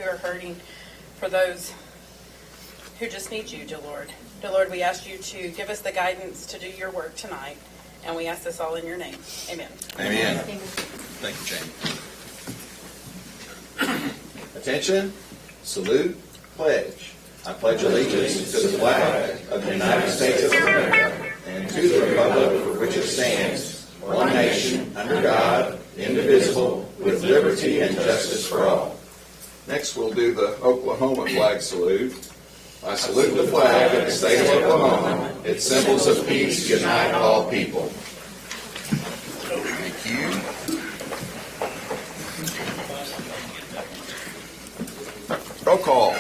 who are hurting, for those who just need you, dear Lord. Dear Lord, we ask you to give us the guidance to do your work tonight, and we ask this all in your name. Amen. Amen. Amen. Thank you, Jamie. Attention, salute, pledge. I pledge allegiance to the flag of the United States of America and to the republic for which it stands, one nation, under God, indivisible, with liberty and justice for all. Next, we'll do the Oklahoma flag salute. I salute the flag of the state of Oklahoma. Its symbols of peace unite all people. Thank you. Roll call.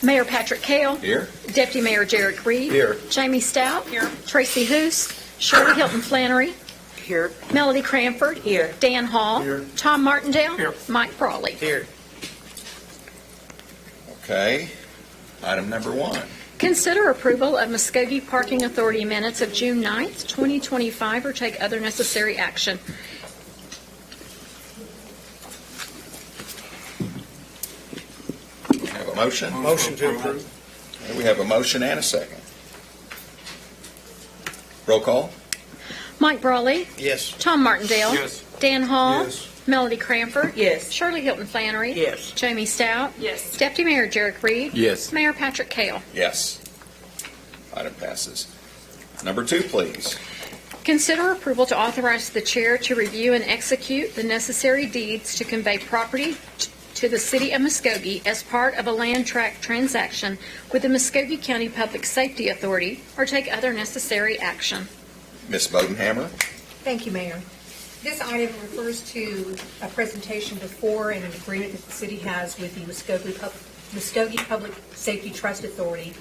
Mayor Patrick Cale. Here. Deputy Mayor Jared Reed. Here. Jamie Stout. Here. Tracy Hoos. Shirley Hilton Flannery. Here. Melody Cranford. Here. Dan Hall. Here. Tom Martindale. Here. Mike Brawley. Here. Okay. Item number 1. Consider approval of Muskogee Parking Authority minutes of June 9th, 2025, or take other necessary action. We have a motion. Motion to approve. Okay, we have a motion and a second. Roll call. Mike Brawley. Yes. Tom Martindale. Yes. Dan Hall. Yes. Melody Cranford. Yes. Shirley Hilton Flannery. Yes. Jamie Stout. Yes. Deputy Mayor Jared Reed. Yes. Mayor Patrick Cale. Yes. Item passes. Number 2, please. Consider approval to authorize the chair to review and execute the necessary deeds to convey property to the City of Muskogee as part of a land tract transaction with the Muskogee County Public Safety Authority, or take other necessary action. Ms. Bodenhammer. Thank you, Mayor. This item refers to a presentation before and an agreement that the city has with the Muskogee Public Safety Trust Authority.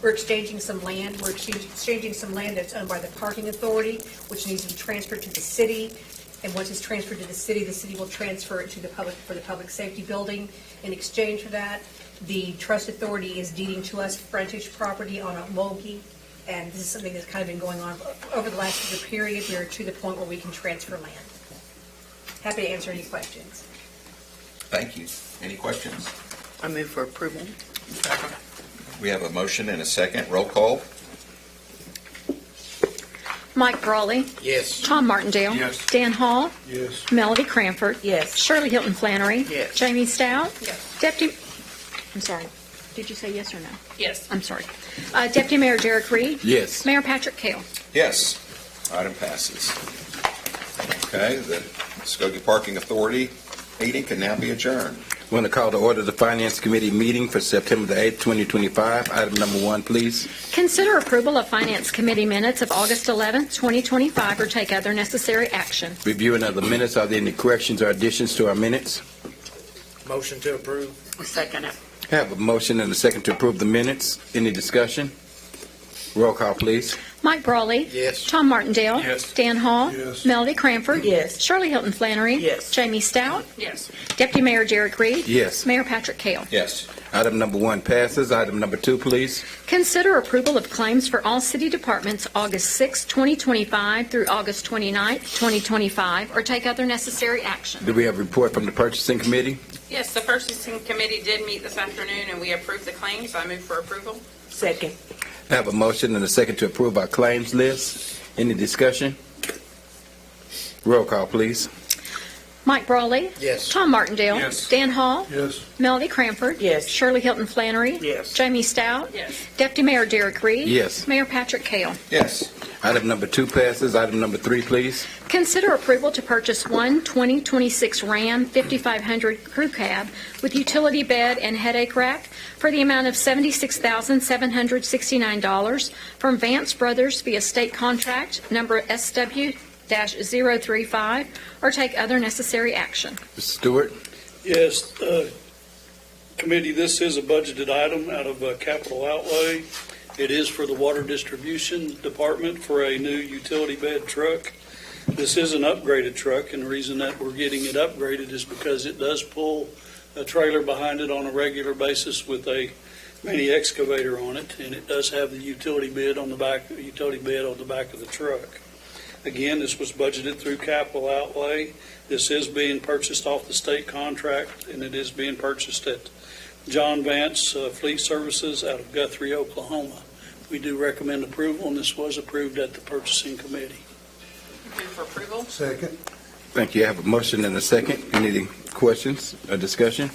We're exchanging some land. We're exchanging some land that's owned by the Parking Authority, which needs to be transferred to the city. And once it's transferred to the city will transfer it to the public safety building. In exchange for that, the Trust Authority is deeding to us frontage property on Okmulgee. And this is something that's kind of been going on over the last year period. We are to the point where we can transfer land. Happy to answer any questions. Thank you. Any questions? I move for approval. Second. We have a motion and a second. Roll call. Mike Brawley. Yes. Tom Martindale. Yes. Dan Hall. Yes. Melody Cranford. Yes. Shirley Hilton Flannery. Yes. Jamie Stout. Yes. I'm sorry. Did you say yes or no? Yes. I'm sorry. Deputy Mayor Jared Reed. Yes. Mayor Patrick Cale. Yes. Item passes. Okay, the Muskogee Parking Authority meeting can now be adjourned. I want to call to order the Finance Committee meeting for September the 8th, 2025. Item number 1, please. Consider approval of Finance Committee minutes of August 11th, 2025, or take other necessary action. Reviewing of the minutes. Are there any corrections or additions to our minutes? Motion to approve. Second. I have a motion and a second to approve the minutes. Any discussion? Roll call, please. Mike Brawley. Yes. Tom Martindale. Yes. Dan Hall. Yes. Melody Cranford. Yes. Shirley Hilton Flannery. Yes. Jamie Stout. Yes. Deputy Mayor Jared Reed. Yes. Mayor Patrick Cale. Yes. Item number 1 passes. Item number 2, please. Consider approval of claims for all city departments August 6, 2025 through August 29, 2025, or take other necessary action. Do we have a report from the Purchasing Committee? Yes, the purchasing committee did meet this afternoon, and we approved the claims. I move for approval. Second. I have a motion and a second to approve our claims list. Any discussion? Roll call, please. Mike Brawley. Yes. Tom Martindale. Yes. Dan Hall. Yes. Melody Cranford. Yes. Shirley Hilton Flannery. Yes. Jamie Stout. Yes. Deputy Mayor Derek Reed. Yes. Mayor Patrick Cale. Yes. Item number 2 passes. Item number 3, please. Consider approval to purchase one 2026 Ram 5500 crew cab with utility bed and headache rack for the amount of $76,769 from Vance Brothers via state contract number SW-035, or take other necessary action. Mr. Stewart? Yes, committee, this is a budgeted item out of capital outlay. It is for the Water Distribution Department for a new utility bed truck. This is an upgraded truck, and the reason that we're getting it upgraded is because it does pull a trailer behind it on a regular basis with a mini excavator on it, and it does have the utility bed on the back of the truck. Again, this was budgeted through capital outlay. This is being purchased off the state contract, and it is being purchased at John Vance Fleet Services out of Guthrie, Oklahoma. We do recommend approval, and this was approved at the purchasing committee. Move for approval? Second. Thank you. I have a motion and a second. Any questions or discussion?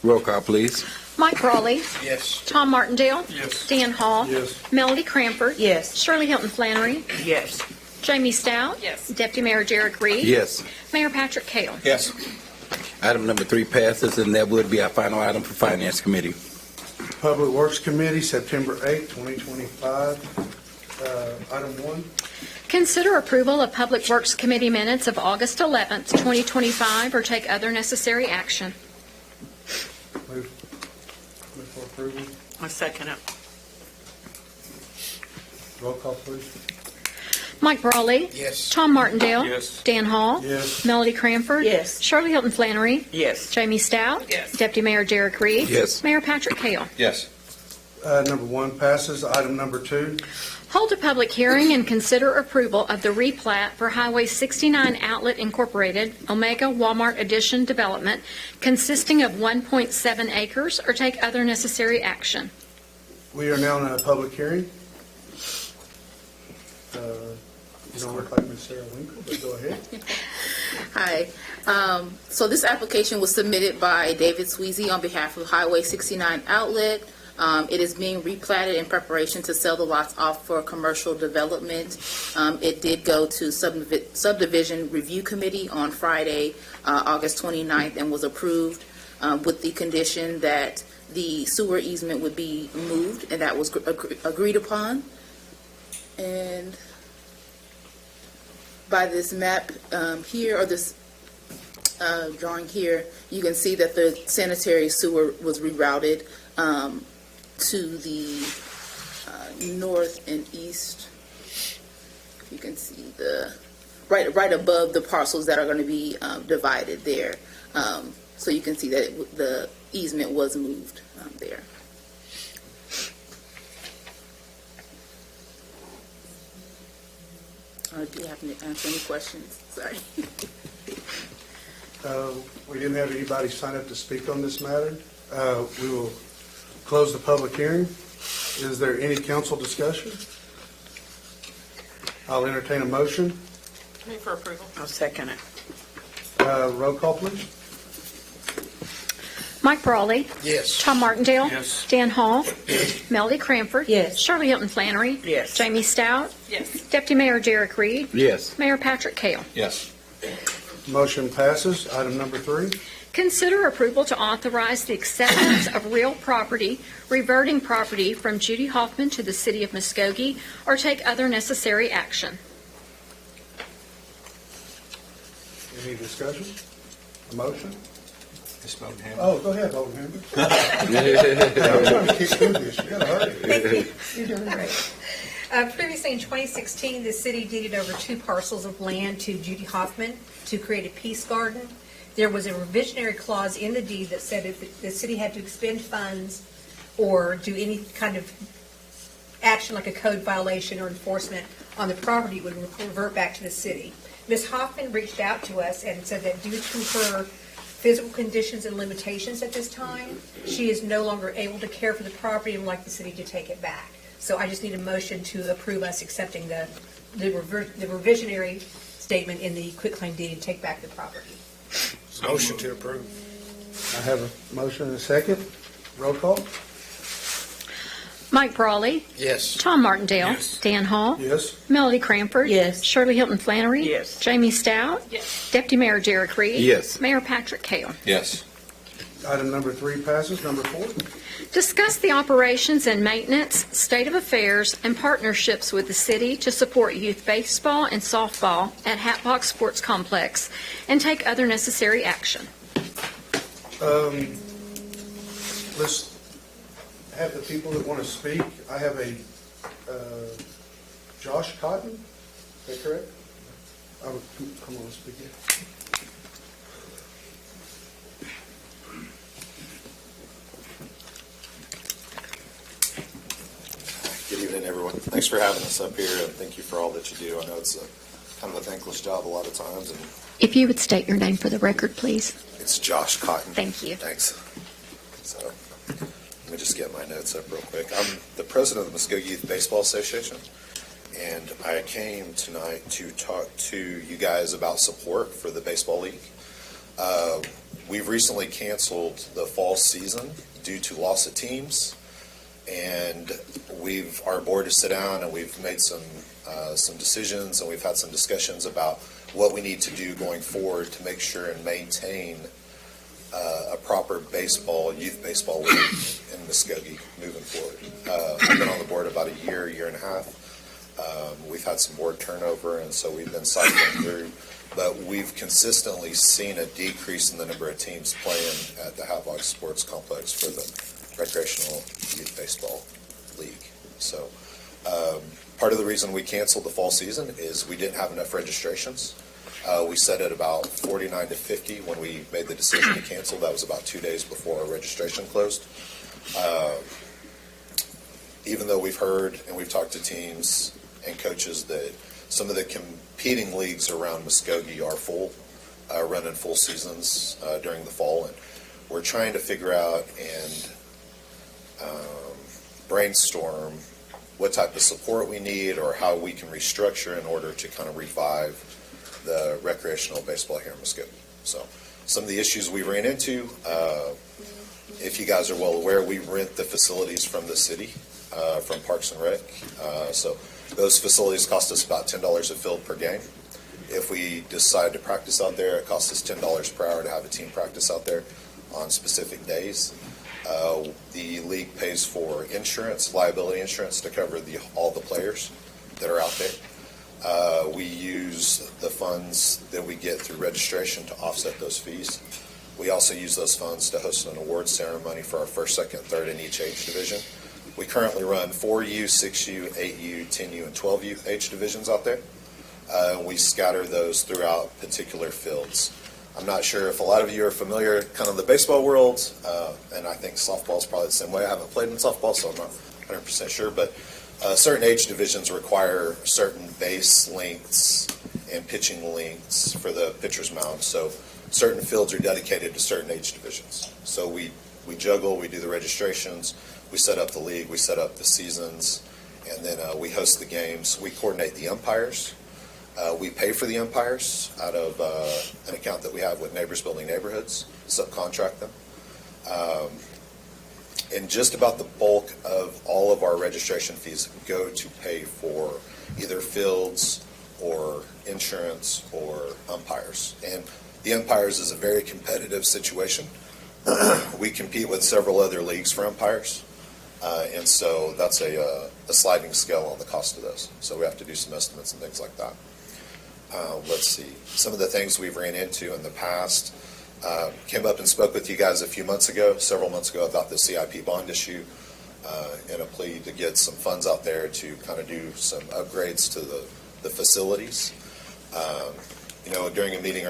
Roll call, please. Mike Raleigh. Yes. Tom Martindale. Yes. Dan Hall. Yes. Melody Cranford. Yes. Shirley Hilton Flannery. Yes. Jamie Stout. Yes. Deputy Mayor Derek Reed. Yes. Mayor Patrick Kell. Yes. Item number 3 passes, and that would be our final item for Finance Committee. Public Works Committee, September 8, 2025. Item 1. Consider approval of Public Works Committee minutes of August 11th, 2025, or take other necessary action. Move for approval. I second it. Roll call, please. Mike Brawley. Yes. Tom Martindale. Yes. Dan Hall. Yes. Melody Cranford. Yes. Shirley Hilton Flannery. Yes. Jamie Stout. Yes. Deputy Mayor Derek Reed. Yes. Mayor Patrick Kell. Yes. Number 1 passes. Item number 2. Hold a public hearing and consider approval of the replat for Highway 69 Outlet Incorporated, Omega Walmart Addition Development, consisting of 1.7 acres, or take other necessary action. We are now in a public hearing. You don't look like Ms. Sarah Winkle, but go ahead. Hi. So this application was submitted by David Sweezy on behalf of Highway 69 Outlet. It is being replatted in preparation to sell the lots off for commercial development. It did go to Subdivision Review Committee on Friday, August 29th, and was approved with the condition that the sewer easement would be moved, and that was agreed upon. And by this map here, or this drawing here, you can see that the sanitary sewer was rerouted to the north and east. You can see the right above the parcels that are going to be divided there. So you can see that the easement was moved there. Do you have to answer any questions? Sorry. We didn't have anybody sign up to speak on this matter. We will close the public hearing. Is there any council discussion? I'll entertain a motion. Move for approval? I'll second it. Roll call, please. Mike Brawley. Yes. Tom Martindale. Yes. Dan Hall. Melody Cranford. Yes. Shirley Hilton Flannery. Yes. Jamie Stout. Yes. Deputy Mayor Derek Reed. Yes. Mayor Patrick Kell. Yes. Motion passes. Item number 3. Consider approval to authorize the acceptance of real property, reverting property from Judy Hoffman to the City of Muskogee, or take other necessary action. Any discussion? A motion? Oh, go ahead, Alderman. I'm trying to kick through this. You gotta hurry. You're doing great. Previously in 2016, the city deeded over 2 parcels of land to Judy Hoffman to create a peace garden. There was a revisionary clause in the deed that said if the city had to expend funds or do any kind of action like a code violation or enforcement on the property, it would revert back to the city. Ms. Hoffman reached out to us and said that due to her physical conditions and limitations at this time, she is no longer able to care for the property and would like the city to take it back. So I just need a motion to approve us accepting the revisionary statement in the quitclaim deed and take back the property. Motion to approve. I have a motion and a second. Roll call? Mike Brawley. Yes. Tom Martindale. Yes. Dan Hall. Yes. Melody Cranford. Yes. Shirley Hilton Flannery. Yes. Jamie Stout. Yes. Deputy Mayor Derek Reed. Yes. Mayor Patrick Kell. Yes. Item number 3 passes. Number 4. Discuss the operations and maintenance, state of affairs, and partnerships with the city to support youth baseball and softball at Hatbox Sports Complex, and take other necessary action. Let's have the people that want to speak. I have a Josh Cotton. Is that correct? Come on, speak it. Good evening, everyone. Thanks for having us up here, and thank you for all that you do. I know it's kind of a thankless job a lot of times, and If you would state your name for the record, please. it's Josh Cotton. Thank you. Thanks. So, let me just get my notes up real quick. I'm the president of the Muskogee Youth Baseball Association, and I came tonight to talk to you guys about support for the baseball league. We've recently canceled the fall season due to loss of teams, and our board has sit down and we've made some decisions, and we've had some discussions about what we need to do going forward to make sure and maintain a proper youth baseball league in Muskogee moving forward. I've been on the board about a year and a half. We've had some board turnover, and so we've been cycling through. But we've consistently seen a decrease in the number of teams playing at the Havok Sports Complex for the recreational youth baseball league. So part of the reason we canceled the fall season is we didn't have enough registrations. We set it about 49 to 50 when we made the decision to cancel. That was about 2 days before our registration closed. Even though we've heard and we've talked to teams and coaches that some of the competing leagues around Muskogee are full, running full seasons during the fall, and we're trying to figure out and brainstorm what type of support we need or how we can restructure in order to kind of revive the recreational baseball here in Muskogee. So some of the issues we ran into, if you guys are well aware, we rent the facilities from the city, from Parks and Rec. So those facilities cost us about $10 a field per game. If we decide to practice out there, it costs us $10 per hour to have a team practice out there on specific days. The league pays for insurance, liability insurance, to cover all the players that are out there. We use the funds that we get through registration to offset those fees. We also use those funds to host an award ceremony for our first, second, third in each age division. We currently run 4U, 6U, 8U, 10U, and 12U age divisions out there. We scatter those throughout particular fields. I'm not sure if a lot of you are familiar kind of the baseball world, and I think softball is probably the same way. I haven't played in softball, so I'm not 100% sure, but certain age divisions require certain base lengths and pitching lengths for the pitcher's mound. So certain fields are dedicated to certain age divisions. So we juggle, we do the registrations, we set up the league, we set up the seasons, and then we host the games. We coordinate the umpires. We pay for the umpires out of an account that we have with Neighbors Building Neighborhoods, subcontract them. And just about the bulk of all of our registration fees go to pay for either fields or insurance or umpires. And the umpires is a very competitive situation. We compete with several other leagues for umpires. And so that's a sliding scale on the cost of those. So we have to do some estimates and things like that. Let's see. Some of the things we've ran into in the past, came up and spoke with you guys several months ago about the CIP bond issue, in a plea to get some funds out there to kind of do some upgrades to the facilities. During a meeting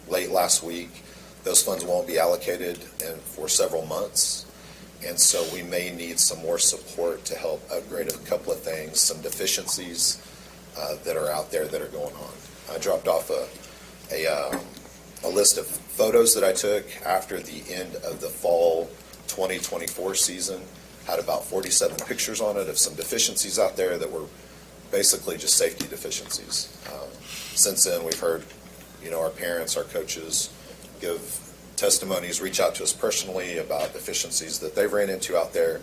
late last week, those funds won't be allocated for several months. And so we may need some more support to help upgrade a couple of things, some deficiencies that are out there that are going on. I dropped off a list of photos that I took after the end of the fall 2024 season. Had about 47 pictures on it of some deficiencies out there that were basically just safety deficiencies. Since then, we've heard, our parents, our coaches give testimonies, reach out to us personally about deficiencies that they've ran into out there.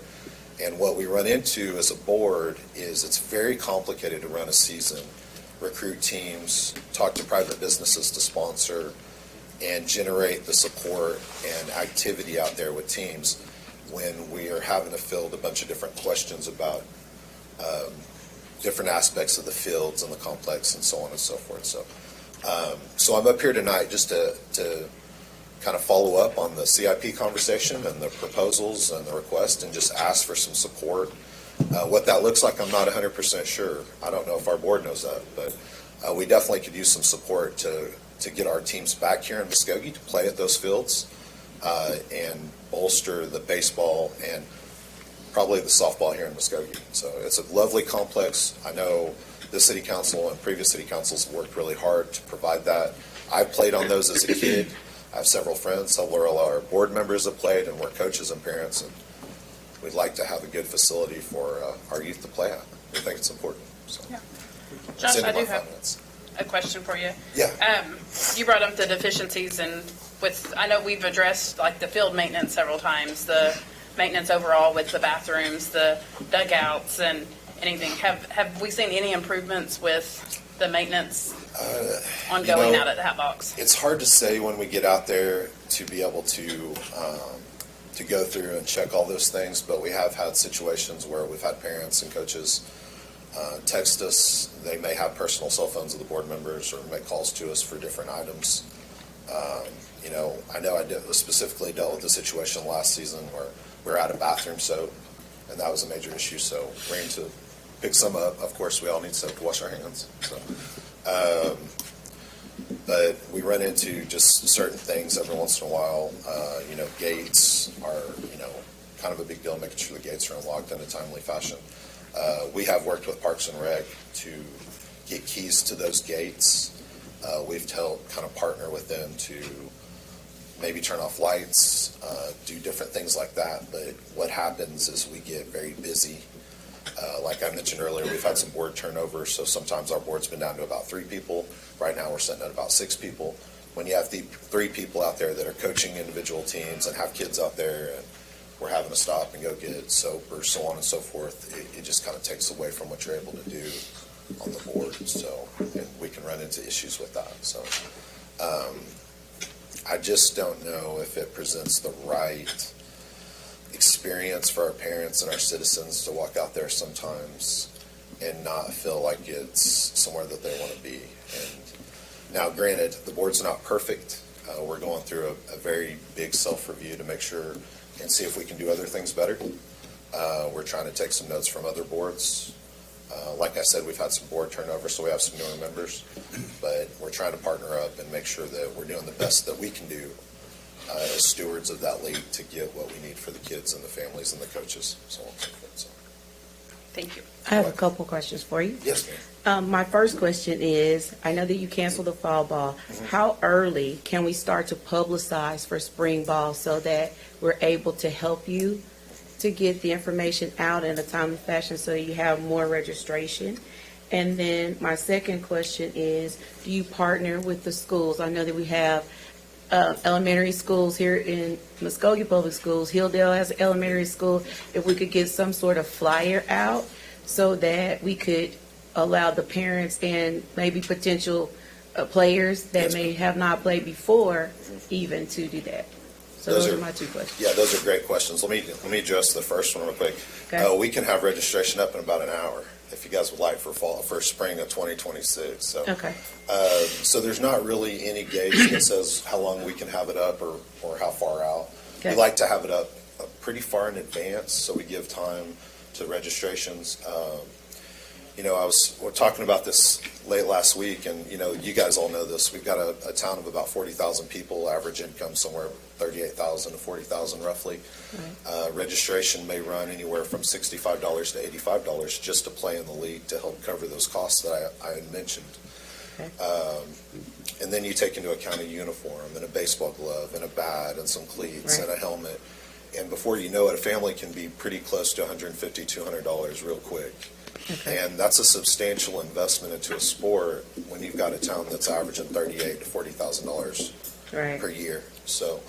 And what we run into as a board is it's very complicated to run a season, recruit teams, talk to private businesses to sponsor, and generate the support and activity out there with teams when we are having to field a bunch of different questions about different aspects of the fields and the complex and so on and so forth. So I'm up here tonight just to kind of follow up on the CIP conversation and the proposals and the request and just ask for some support. What that looks like, I'm not 100% sure. I don't know if our board knows that, but we definitely could use some support to get our teams back here in Muskogee to play at those fields and bolster the baseball and probably the softball here in Muskogee. So it's a lovely complex. I know the city council and previous city councils worked really hard to provide that. I played on those as a kid. I have several friends, several of our board members have played, and we're coaches and parents, and we'd like to have a good facility for our youth to play at. We think it's important. So. Yeah. It's Josh, into I my do have finance. a question for you. Yeah. You brought up the deficiencies, and I know we've addressed like the field maintenance several times, the maintenance overall with the bathrooms, the dugouts, and anything. Have we seen any improvements with the maintenance ongoing out at the Hat Box? It's hard to say when we get out there to be able to go through and check all those things, but we have had situations where we've had parents and coaches text us. They may have personal cell phones of the board members or make calls to us for different items. I know I specifically dealt with the situation last season where we were out of bathroom soap, and that was a major issue, so ran to pick some up. Of course, we all need soap to wash our hands. So, but we run into just certain things every once in a while. Gates are, kind of a big deal, making sure the gates are unlocked in a timely fashion. We have worked with Parks and Rec to get keys to those gates. We've helped kind of partner with them to maybe turn off lights, do different things like that. But what happens is we get very busy. Like I mentioned earlier, we've had some board turnover, so sometimes our board's been down to about 3 people. Right now, we're sitting at about 6 people. When you have 3 people out there that are coaching individual teams and have kids out there, and we're having to stop and go get soap or so on and so forth, it just kind of takes away from what you're able to do on the board. So, and we can run into issues with that. So, I just don't know if it presents the right experience for our parents and our citizens to walk out there sometimes and not feel like it's somewhere that they want to be. And now, granted, the board's not perfect. We're going through a very big self-review to make sure and see if we can do other things better. We're trying to take some notes from other boards. Like I said, we've had some board turnover, so we have some newer members. But we're trying to partner up and make sure that we're doing the best that we can do as stewards of that league to get what we need for the kids and the families and the coaches. So, Thank you. I have a couple questions for you. yes, ma'am. My first question is, I know that you canceled the fall ball. How early can we start to publicize for spring ball so that we're able to help you to get the information out in a timely fashion so you have more registration? And then my second question is, do you partner with the schools? I know that we have elementary schools here in Muskogee Public Schools. Hilldale has an elementary school. If we could get some sort of flyer out so that we could allow the parents and maybe potential players that Yes, may have not played before even to do that. So those are my 2 questions. Yeah, those are great questions. Let me address the first one real quick. Okay. We can have registration up in about an hour if you guys would like for spring of 2026. So, Okay. so there's not really any gauge that says how long we can have it up or how far out. Okay. We like to have it up pretty far in advance so we give time to registrations. We're talking about this late last week, and you guys all know this. We've got a town of about 40,000 people, average income somewhere 38,000 to 40,000 roughly. Right. Registration may run anywhere from $65 to $85 just to play in the league to help cover those costs that I had mentioned. Okay. And then you take into account a uniform and a baseball glove and a bat and some cleats Right. and a helmet. And before you know it, a family can be pretty close to $150, $200 real quick. Okay. And that's a substantial investment into a sport when you've got a town that's averaging $38,000 to $40,000 Right. per year. So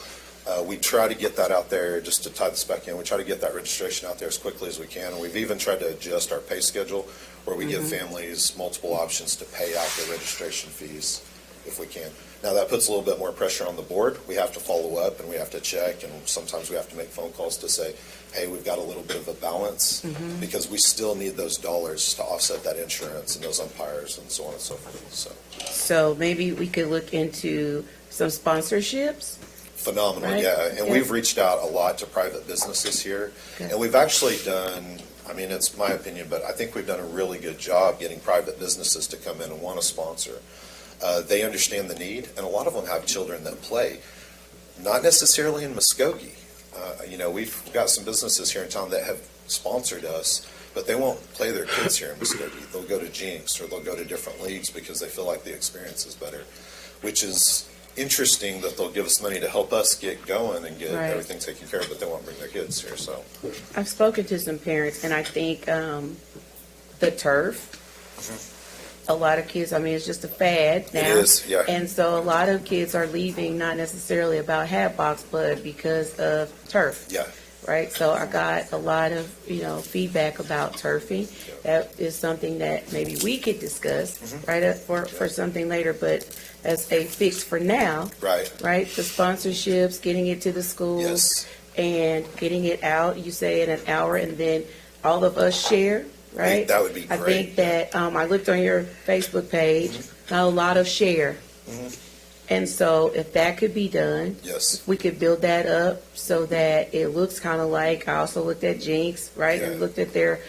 we try to get that out there, just to tie this back in. We try to get that registration out there as quickly as we can. And we've even tried to adjust our pay schedule where we give families multiple options to pay out their registration fees if we can. Now, that puts a little bit more pressure on the board. We have to follow up and we have to check, and sometimes we have to make phone calls to say, hey, we've got a little bit of a balance, because we still need those dollars to offset that insurance and those umpires and so on and so forth. So maybe we could look into some sponsorships. Phenomenal, Right. yeah. And Yeah. we've reached out a lot to private businesses here. Good. And we've actually done, it's my opinion, but I think we've done a really good job getting private businesses to come in and want to sponsor. They understand the need, and a lot of them have children that play, not necessarily in Muskogee. We've got some businesses here in town that have sponsored us, but they won't play their kids here in Muskogee. They'll go to Jinx or they'll go to different leagues because they feel like the experience is better, which is interesting that they'll give us money to help us get going and get Right. everything taken care of, but they won't bring their kids here, so. I've spoken to some parents, and I think the turf, a lot of kids, I mean, it's just a fad now. It is, yeah. And so a lot of kids are leaving, not necessarily about Hatbox, but because of turf. Yeah. Right? So I got a lot of, feedback about turfing. That is something that maybe we could discuss, right, for something later, but as a fix for now, Right. right? The sponsorships, getting it to the schools. Yes. And getting it out, you say in an hour, and then all of us share, right? That would be I great. think that, I looked on your Facebook page, a lot of share. And so if that could be done, Yes. we could build that up so that it looks kind of like, I also looked at Jinx, right? And Yeah. looked at their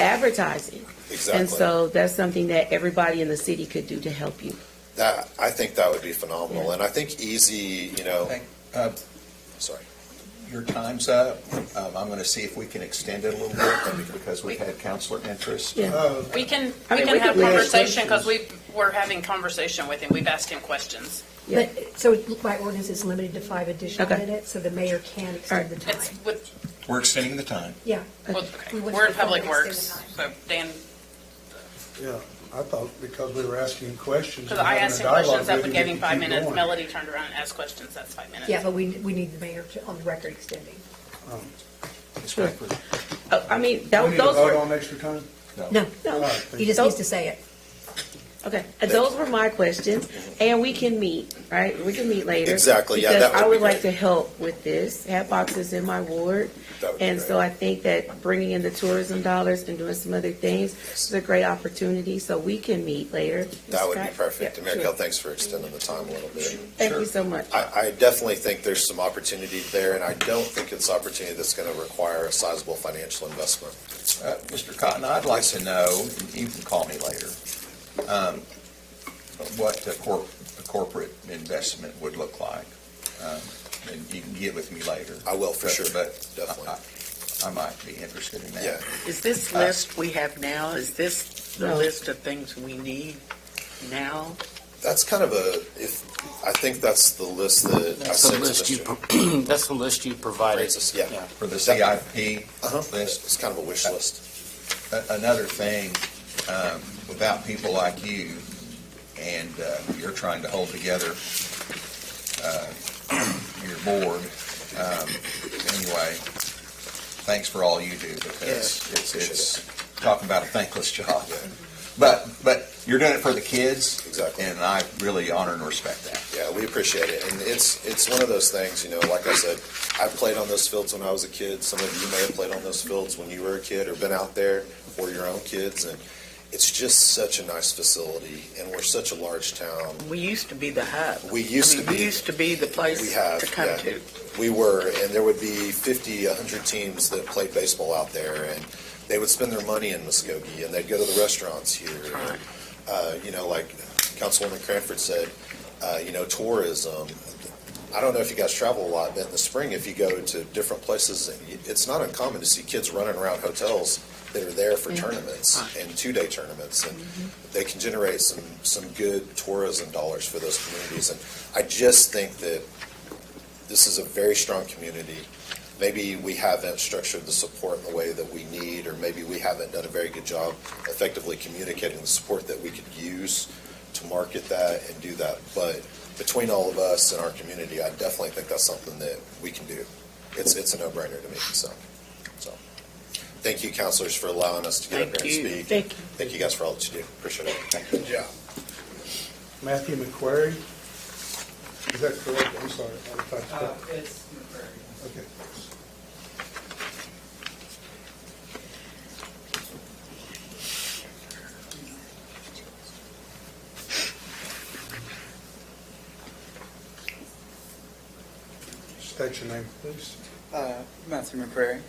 advertising. Exactly. And so that's something that everybody in the city could do to help you. I think that would be phenomenal, Yeah. and I think easy, sorry. Your time's up. I'm going to see if we can extend it a little bit because we've had counselor interest. Yeah. We can I mean, we have could- conversation, because we're having conversation with him. We've asked him questions. Yeah. But, so by ordinance, it's limited to 5 additional Okay. minutes, so the mayor can extend the time. It's with, We're extending the time. Yeah. well, We okay. wouldn't We're in prefer Public to Works, extend so Dan, Yeah, I thought because we were asking questions. because and I having asked a him questions, dialogue, that we would can give get him to 5 keep minutes. going. Melody turned around and asked questions, that's 5 minutes. Yeah, but we need the mayor on the record extending. Ms. Sure. Crawford? I mean, Do we need to those vote were, on extra time? No, no. he just needs to say it. Okay, those were my questions, and we can meet, right? We can meet later. Exactly, yeah, because that would I would be like great. to help with this. Hatbox is in my ward, That would be and great. so I think that bringing in the tourism dollars and doing some other things is a great opportunity, so we can meet later. That would be Scott? perfect. Yeah, And Mayor sure. Kell, thanks for extending the time a little bit. Thank you so much. I definitely think there's some opportunity there, and I don't think it's opportunity that's going to require a sizable financial investment. Mr. Cotton, I'd like to know, and you can call me later, what the corporate investment would look like. And you can get with me later. I will, for sure, But definitely. I might be interested in that. Yeah. Is this list we have now, is this the No. list of things we need now? That's kind of I think that's the list that I That's the sent to list you, Mr. that's the list you provided. Francis. Yeah. For the CIP list. It's kind of a wish list. Another thing, without people like you, and you're trying to hold together your board, anyway, thanks for all you do, because it's talking about a thankless job. Yeah. But you're doing it for the kids. Exactly. And I really honor and respect that. Yeah, we appreciate it. And it's one of those things, like I said, I played on those fields when I was a kid. Some of you may have played on those fields when you were a kid or been out there for your own kids. And it's just such a nice facility, and we're such a large town. We used to be the hub. We used to be. We used to be the place We have, to come yeah. to. We were, and there would be 50, 100 teams that played baseball out there, and they would spend their money in Muskogee, and they'd go to the restaurants here. Right. Like Councilwoman Cranford said, tourism. I don't know if you guys travel a lot, but in the spring, if you go to different places, it's not uncommon to see kids running around hotels that are there for tournaments and 2-day tournaments, and they can generate some good tourism dollars for those communities. And I just think that this is a very strong community. Maybe we haven't structured the support in the way that we need, or maybe we haven't done a very good job effectively communicating the support that we could use to market that and do that. But between all of us and our community, I definitely think that's something that we can do. It's a no-brainer to me. So thank you, counselors, for allowing us to get up here and speak. Thank you. Thank you guys for all that you do. Appreciate it. Thank you. Yeah. Matthew McQuarrie? Is that correct? I'm sorry. It's McCrary. Okay. State your name, please. Matthew McCrary.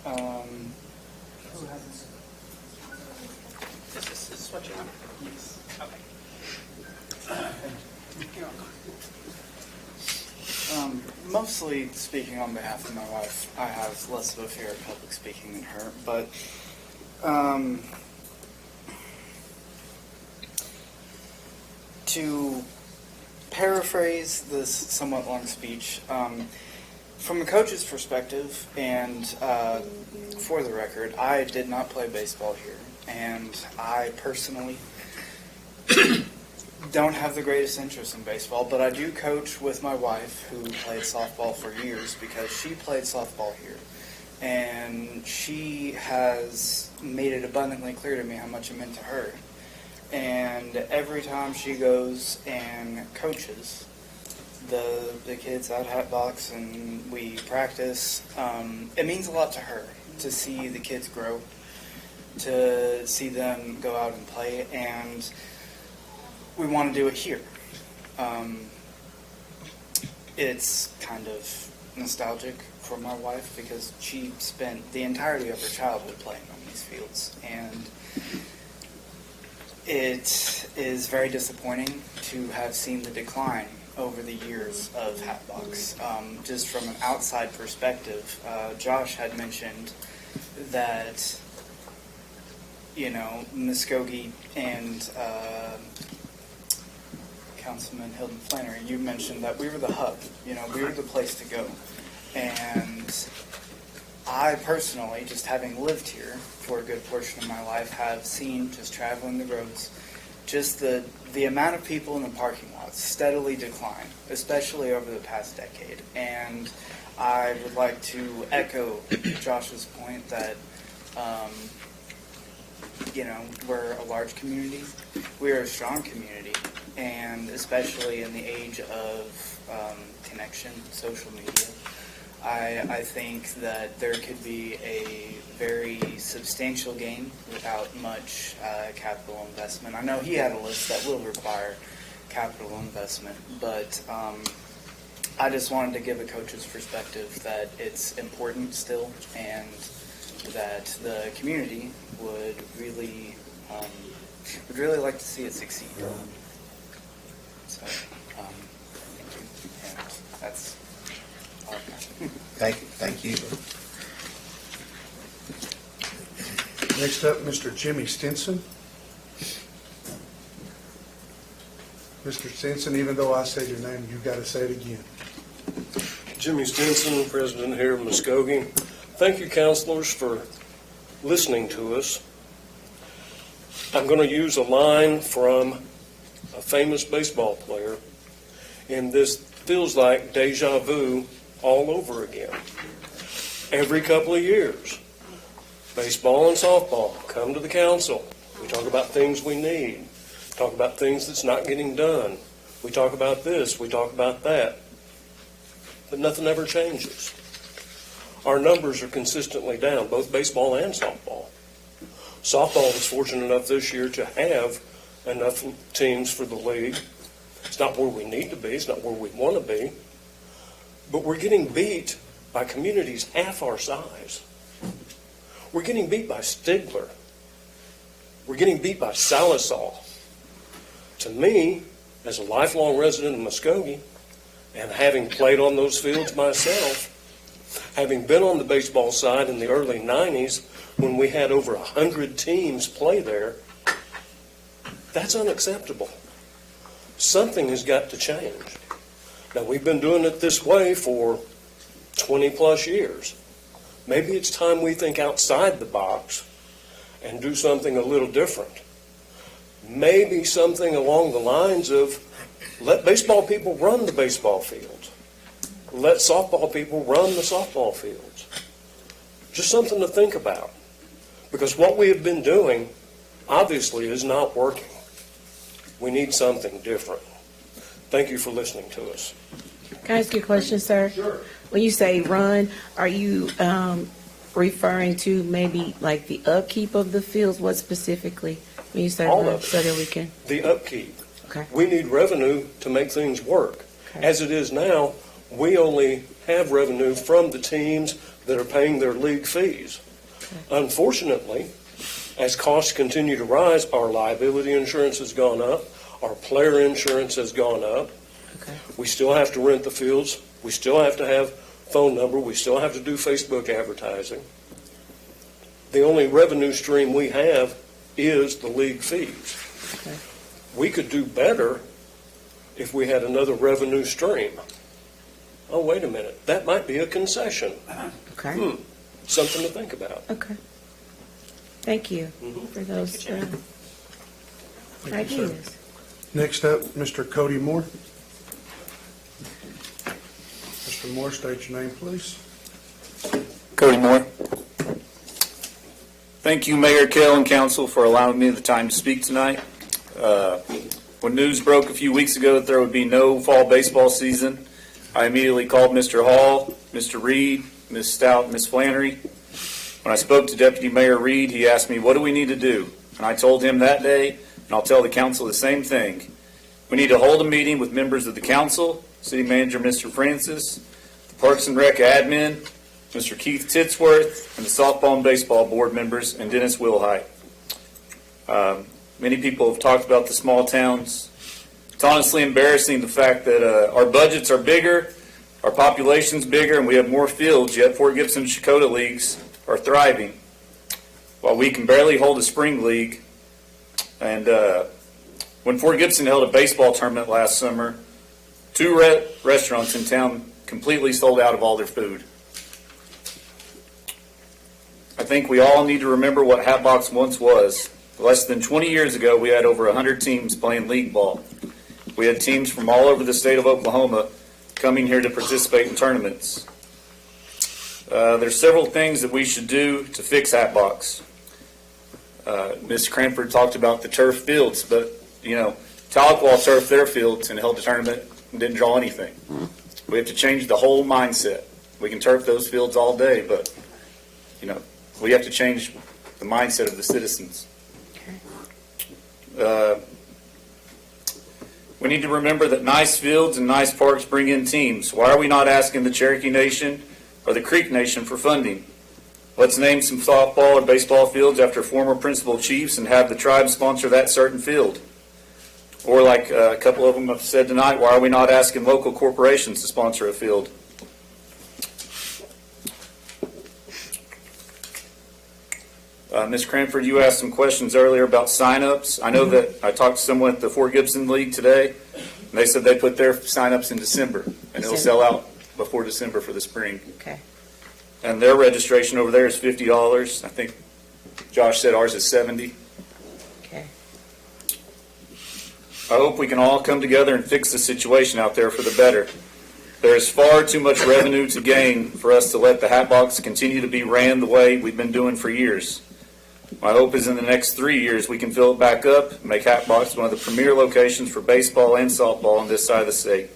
Who has this? This is what you want? Yes. Okay. You're welcome. Mostly speaking on behalf of my wife. I have less of a fear of public speaking than her, but to paraphrase this somewhat long speech, from a coach's perspective, and for the record, I did not play baseball here, and I personally don't have the greatest interest in baseball, but I do coach with my wife, who played softball for years, because she played softball here. And she has made it abundantly clear to me how much it meant to her. And every time she goes and coaches the kids at Hatbox and we practice, it means a lot to her to see the kids grow, to see them go out and play, and we want to do it here. It's kind of nostalgic for my wife because she spent the entirety of her childhood playing on these fields, and it is very disappointing to have seen the decline over the years of Hatbox. Just from an outside perspective, Josh had mentioned that, you know, Muskogee and Councilman Hilton Flannery, you mentioned that we were the hub, you know, we were the place to go. And I personally, just having lived here for a good portion of my life, have seen, just traveling the roads, just the amount of people in the parking lots steadily decline, especially over the past decade. And I would like to echo Josh's point that, you know, we're a large community, we're a strong community, and especially in the age of connection, social media, I think that there could be a very substantial gain without much capital investment. I know he had a list that will require capital investment, but I just wanted to give a coach's perspective that it's important still, and that the community would really like to see it succeed. So, thank you, and that's all I've got. Thank you. Next up, Mr. Jimmy Stinson. Mr. Stinson, even though I said your name, you've got to say it again. Jimmy Stinson, President here of Muskogee. Thank you, councilors, for listening to us. I'm going to use a line from a famous baseball player, and this feels like deja vu all over again. Every couple of years, baseball and softball come to the council. We talk about things we need, talk about things that's not getting done. We talk about this, we talk about that, but nothing ever changes. Our numbers are consistently down, both baseball and softball. Softball was fortunate enough this year to have enough teams for the league. It's not where we need to be, it's not where we want to be, but we're getting beat by communities half our size. We're getting beat by Stigler. We're getting beat by Salisaw. To me, as a lifelong resident of Muskogee, and having played on those fields myself, having been on the baseball side in the early 90s when we had over 100 teams play there, that's unacceptable. Something has got to change. Now, we've been doing it this way for 20 plus years. Maybe it's time we think outside the box and do something a little different. Maybe something along the lines of let baseball people run the baseball fields. Let softball people run the softball fields. Just something to think about. Because what we have been doing obviously is not working. We need something different. Thank you for listening to us. Can I ask you a question, sir? Sure. When you say run, are you referring to maybe like the upkeep of the fields? What specifically when you say All run, of it. so that we can? The upkeep. Okay. We need revenue to make things work. Okay. As it is now, we only have revenue from the teams that are paying their league fees. Okay. Unfortunately, as costs continue to rise, our liability insurance has gone up, our player insurance has gone up, Okay. We still have to rent the fields. We still have to have phone number. We still have to do Facebook advertising. The only revenue stream we have is the league fees. Okay. We could do better if we had another revenue stream. Oh, wait a minute. That might be a concession. Okay. Something to think about. Okay. Thank you for those ideas. Next up, Mr. Cody Moore. Mr. Moore, state your name, please. Cody Moore. Thank you, Mayor, Kell, and Council for allowing me the time to speak tonight. When news broke a few weeks ago that there would be no fall baseball season, I immediately called Mr. Hall, Mr. Reed, Ms. Stout, and Ms. Flannery. When I spoke to Deputy Mayor Reed, he asked me, what do we need to do? And I told him that day, and I'll tell the council the same thing. We need to hold a meeting with members of the council, City Manager Mr. Francis, the Parks and Rec admin, Mr. Keith Titsworth, and the softball and baseball board members, and Dennis Wilhite. Many people have talked about the small towns. It's honestly embarrassing the fact that our budgets are bigger, our population's bigger, and we have more fields, yet Fort Gibson and Shakota leagues are thriving. While we can barely hold a spring league, and when Fort Gibson held a baseball tournament last summer, 2 restaurants in town completely sold out of all their food. I think we all need to remember what Hatbox once was. Less than 20 years ago, we had over 100 teams playing league ball. We had teams from all over the state of Oklahoma coming here to participate in tournaments. There's several things that we should do to fix Hatbox. Ms. Cranford talked about the turf fields, but, Tahlequah turfed their fields and held a tournament and didn't draw anything. We have to change the whole mindset. We can turf those fields all day, but, we have to change the mindset of the citizens. We need to remember that nice fields and nice parks bring in teams. Why are we not asking the Cherokee Nation or the Creek Nation for funding? Let's name some softball or baseball fields after former principal chiefs and have the tribe sponsor that certain field. Or like a couple of them have said tonight, why are we not asking local corporations to sponsor a field? Ms. Cranford, you asked some questions earlier about sign-ups. I know that I talked to someone at the Fort Gibson League today, and they said they put their sign-ups in December, and it'll sell out before December for the spring. Okay. And their registration over there is $50. I think Josh said ours is $70. Okay. I hope we can all come together and fix the situation out there for the better. There is far too much revenue to gain for us to let the Hatbox continue to be ran the way we've been doing for years. My hope is in the next 3 years we can fill it back up and make Hatbox one of the premier locations for baseball and softball on this side of the state.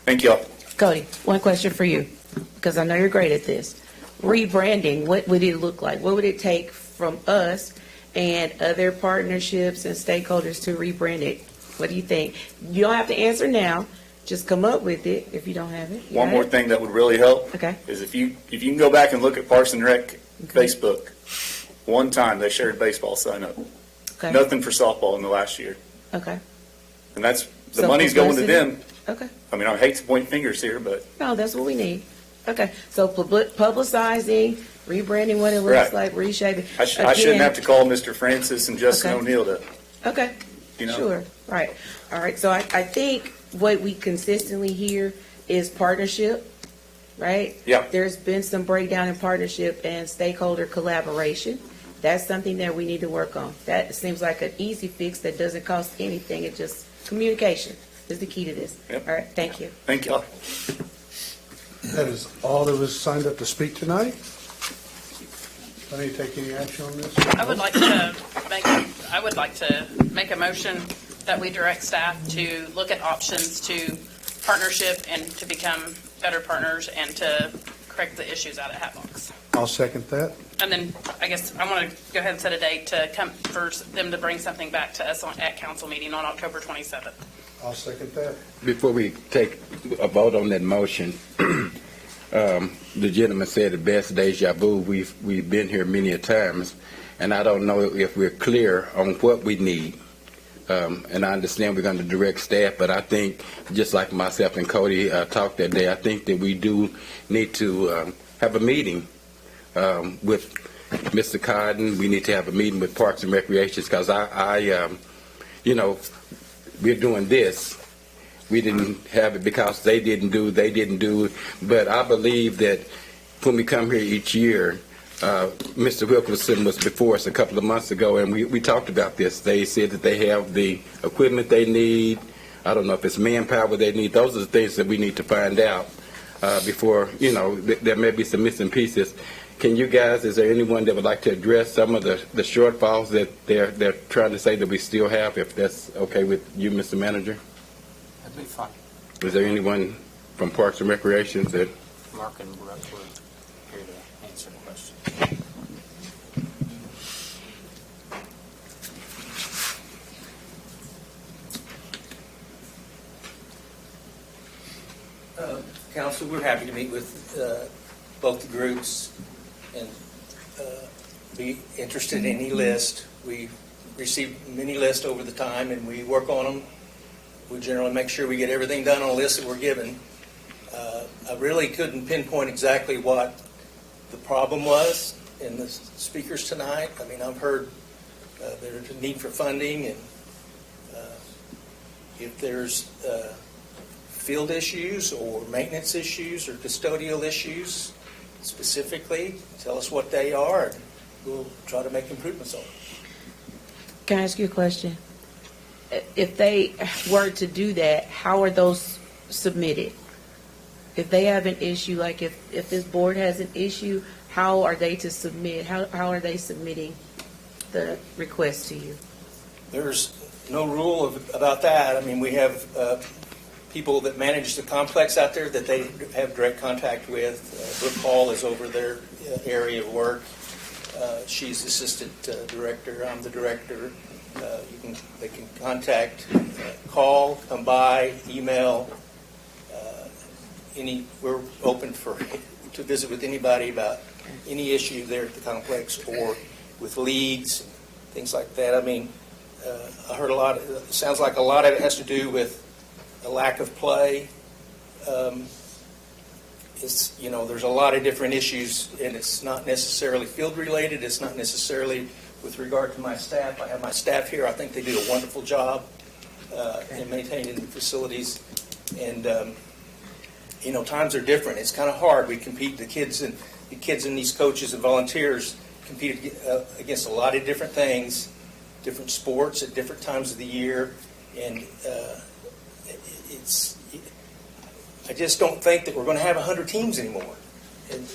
Thank y'all. Cody, one question for you, because I know you're great at this. Rebranding, what would it look like? What would it take from us and other partnerships and stakeholders to rebrand it? What do you think? You don't have to answer now. Just come up with it if you don't have it. One more thing that would really help is if you can go back and look at Parks and Rec Facebook. One time they shared baseball sign up. Okay. Nothing for softball in the last year. Okay. And that's the money's going to them. Okay. I mean, I hate to point fingers here, but No, that's what we need. Okay. So publicizing, rebranding what it looks Right. like, reshaping. I shouldn't have to call Mr. Francis and Justin Okay. O'Neill to, Okay. Sure. Right. All right. So I think what we consistently hear is partnership, right? Yeah. There's been some breakdown in partnership and stakeholder collaboration. That's something that we need to work on. That seems like an easy fix that doesn't cost anything. It's just communication is the key to this. Yep. All right. Thank you. Thank y'all. That is all that was signed up to speak tonight. I need to take any action on this? I would like to make a motion that we direct staff to look at options to partnership and to become better partners and to correct the issues out at Hatbox. I'll second that. And then I guess I want to go ahead and set a date to come for them to bring something back to us at council meeting on October 27th. I'll second that. Before we take a vote on that motion, the gentleman said the best deja vu. We've been here many a times, and I don't know if we're clear on what we need. And I understand we're going to direct staff, but I think, just like myself and Cody talked that day, I think that we do need to have a meeting with Mr. Cotton. We need to have a meeting with Parks and Recreation, because we're doing this. We didn't have it because they didn't do. But I believe that when we come here each year, Mr. Wilkerson was before us a couple of months ago, and we talked about this. They said that they have the equipment they need. I don't know if it's manpower they need. Those are the things that we need to find out before, there may be some missing pieces. Can you guys, is there anyone that would like to address some of the shortfalls that they're trying to say that we still have, if that's okay with you, Mr. Manager? That'd be fine. Is there anyone from Parks and Recreation that? Mark and Brooke were here to answer the question. Council, we're happy to meet with both the groups and be interested in any list. We receive many lists over the time, and we work on them. We generally make sure we get everything done on a list that we're given. I really couldn't pinpoint exactly what the problem was in the speakers tonight. I mean, I've heard there's a need for funding, and if there's field issues or maintenance issues or custodial issues specifically, tell us what they are, and we'll try to make improvements on them. Can I ask you a question? If they were to do that, how are those submitted? If they have an issue, like if this board has an issue, how are they to submit? How are they submitting the request to you? There's no rule about that. I mean, we have people that manage the complex out there that they have direct contact with. Brooke Hall is over their area of work. She's assistant director. I'm the director. They can contact, call, come by, email. We're open to visit with anybody about any issue there at the complex or with leagues, things like that. I mean, I heard it sounds like a lot of it has to do with a lack of play. There's a lot of different issues, and it's not necessarily field related. It's not necessarily with regard to my staff. I have my staff here. I think they do a wonderful job in maintaining the facilities. And times are different. It's kind of hard. We compete. The kids and these coaches and volunteers compete against a lot of different things, different sports at different times of the year, and I just don't think that we're going to have 100 teams anymore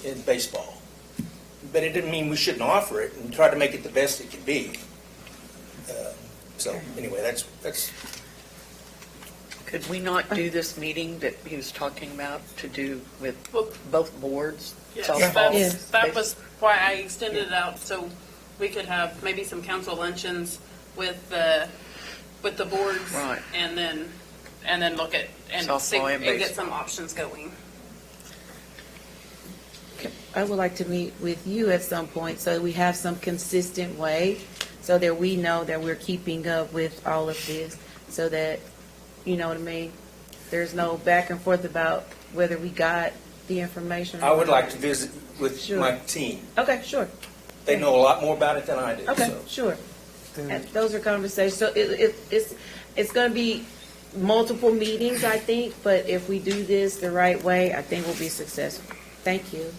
in baseball. But it didn't mean we shouldn't offer it and try to make it the best it could be. Anyway, that's. Could we not do this meeting that he was talking about to do with both boards? Yes, Softball? that was why I extended it out, so we could have maybe some council luncheons with the boards, Right. and then look at and Softball and get baseball. some options going. I would like to meet with you at some point so we have some consistent way so that we know that we're keeping up with all of this, so that, you know what I mean, there's no back and forth about whether we got the information. I would like to visit with Sure. my team. Okay, sure. They know a lot more about it than I do. Okay, so. sure. And those are conversations. So it's going to be multiple meetings, I think, but if we do this the right way, I think we'll be successful. Thank you.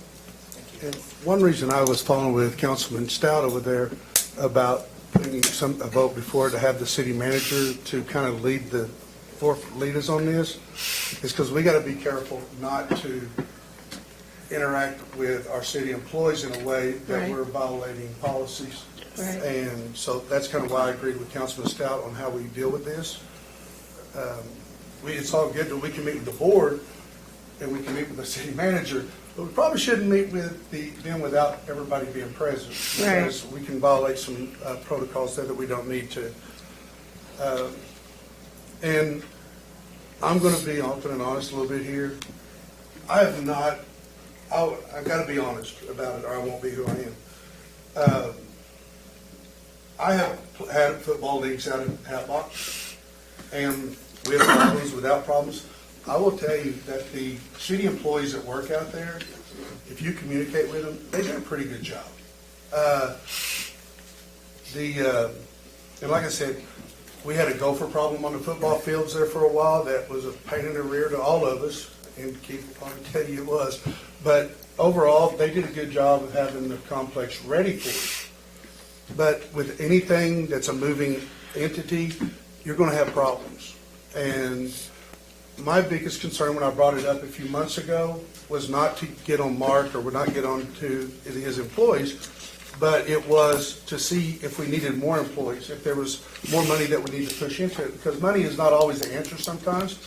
And one reason I was following with Councilman Stout over there about putting a vote before to have the city manager to kind of lead us on this is because we got to be careful not to interact with our city employees in a way that Right. we're violating policies. Right. And so that's kind of why I agreed with Councilman Stout on how we deal with this. It's all good that we can meet with the board and we can meet with the city manager, but we probably shouldn't meet with them without everybody being present. Right. Because we can violate some protocols there that we don't need to. And I'm going to be open and honest a little bit here. I've got to be honest about it or I won't be who I am. I have had football leagues out in Hatbach, and we have problems without problems. I will tell you that the city employees that work out there, if you communicate with them, they do a pretty good job. And like I said, we had a gopher problem on the football fields there for a while. That was a pain in the rear to all of us, and Keith will probably tell you it was. But overall, they did a good job of having the complex ready for it. But with anything that's a moving entity, you're going to have problems. And my biggest concern when I brought it up a few months ago was not to get on Mark or would not get on to his employees, but it was to see if we needed more employees, if there was more money that we need to push into it, because money is not always the answer sometimes,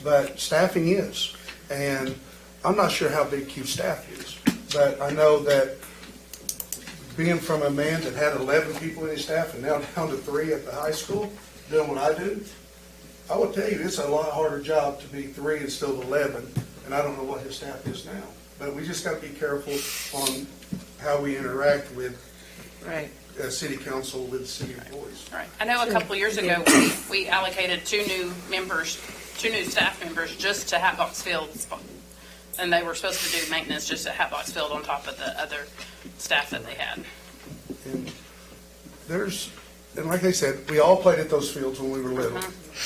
but staffing is. And I'm not sure how big Q staff is, but I know that being from a man that had 11 people in his staff and now down to 3 at the high school, doing what I do, I will tell you, it's a lot harder job to be 3 and still 11, and I don't know what his staff is now. But we just got to be careful on how we interact with city council, with city employees. Right. I know a couple of years ago, we allocated 2 new staff members just to Hatbox Field, and they were supposed to do maintenance just at Hatbox Field on top of the other staff that they had. And like I said, we all played at those fields when we were little.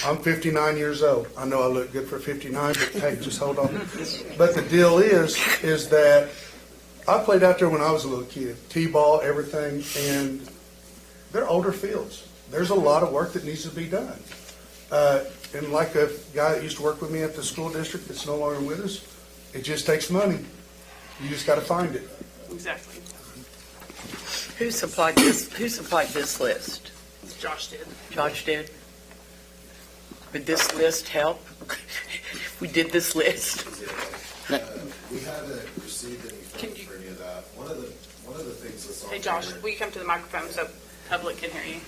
I'm 59 years old. I know I look good for 59, but hey, just hold on. But the deal is that I played out there when I was a little kid, T-ball, everything, and they're older fields. There's a lot of work that needs to be done. And like a guy that used to work with me at the school district that's no longer with us, it just takes money. You just got to find it. Exactly. Who supplied this list? Josh did. Josh did? Would this list help? If we did this list? We haven't received any funds for any of that. One of the things that's on Hey, Josh, there- will you come to the microphone so public can hear you?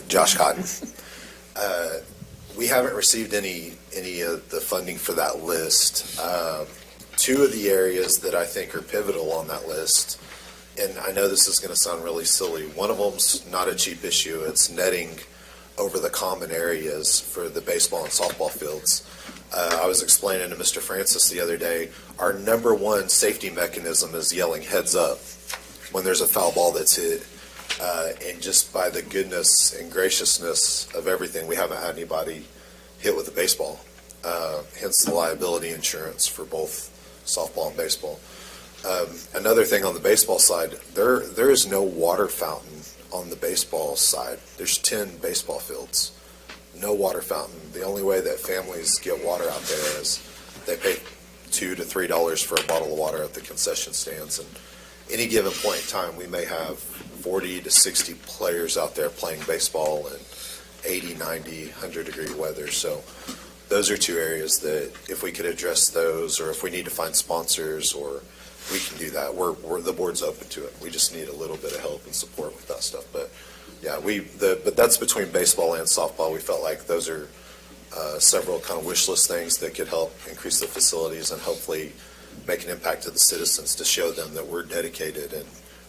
Josh Cotton. We haven't received any of the funding for that list. 2 of the areas that I think are pivotal on that list, and I know this is going to sound really silly, one of them's not a cheap issue. It's netting over the common areas for the baseball and softball fields. I was explaining to Mr. Francis the other day, our number 1 safety mechanism is yelling heads up when there's a foul ball that's hit. And just by the goodness and graciousness of everything, we haven't had anybody hit with a baseball. Hence the liability insurance for both softball and baseball. Another thing on the baseball side, there is no water fountain on the baseball side. There's 10 baseball fields. No water fountain. The only way that families get water out there is they pay $2 to $3 for a bottle of water at the concession stands. And any given point in time, we may have 40 to 60 players out there playing baseball in 80, 90, 100-degree weather. So those are 2 areas that if we could address those, or if we need to find sponsors, or we can do that. The board's open to it. We just need a little bit of help and support with that stuff. But yeah, but that's between baseball and softball. We felt like those are several kind of wish list things that could help increase the facilities and hopefully make an impact to the citizens to show them that we're dedicated and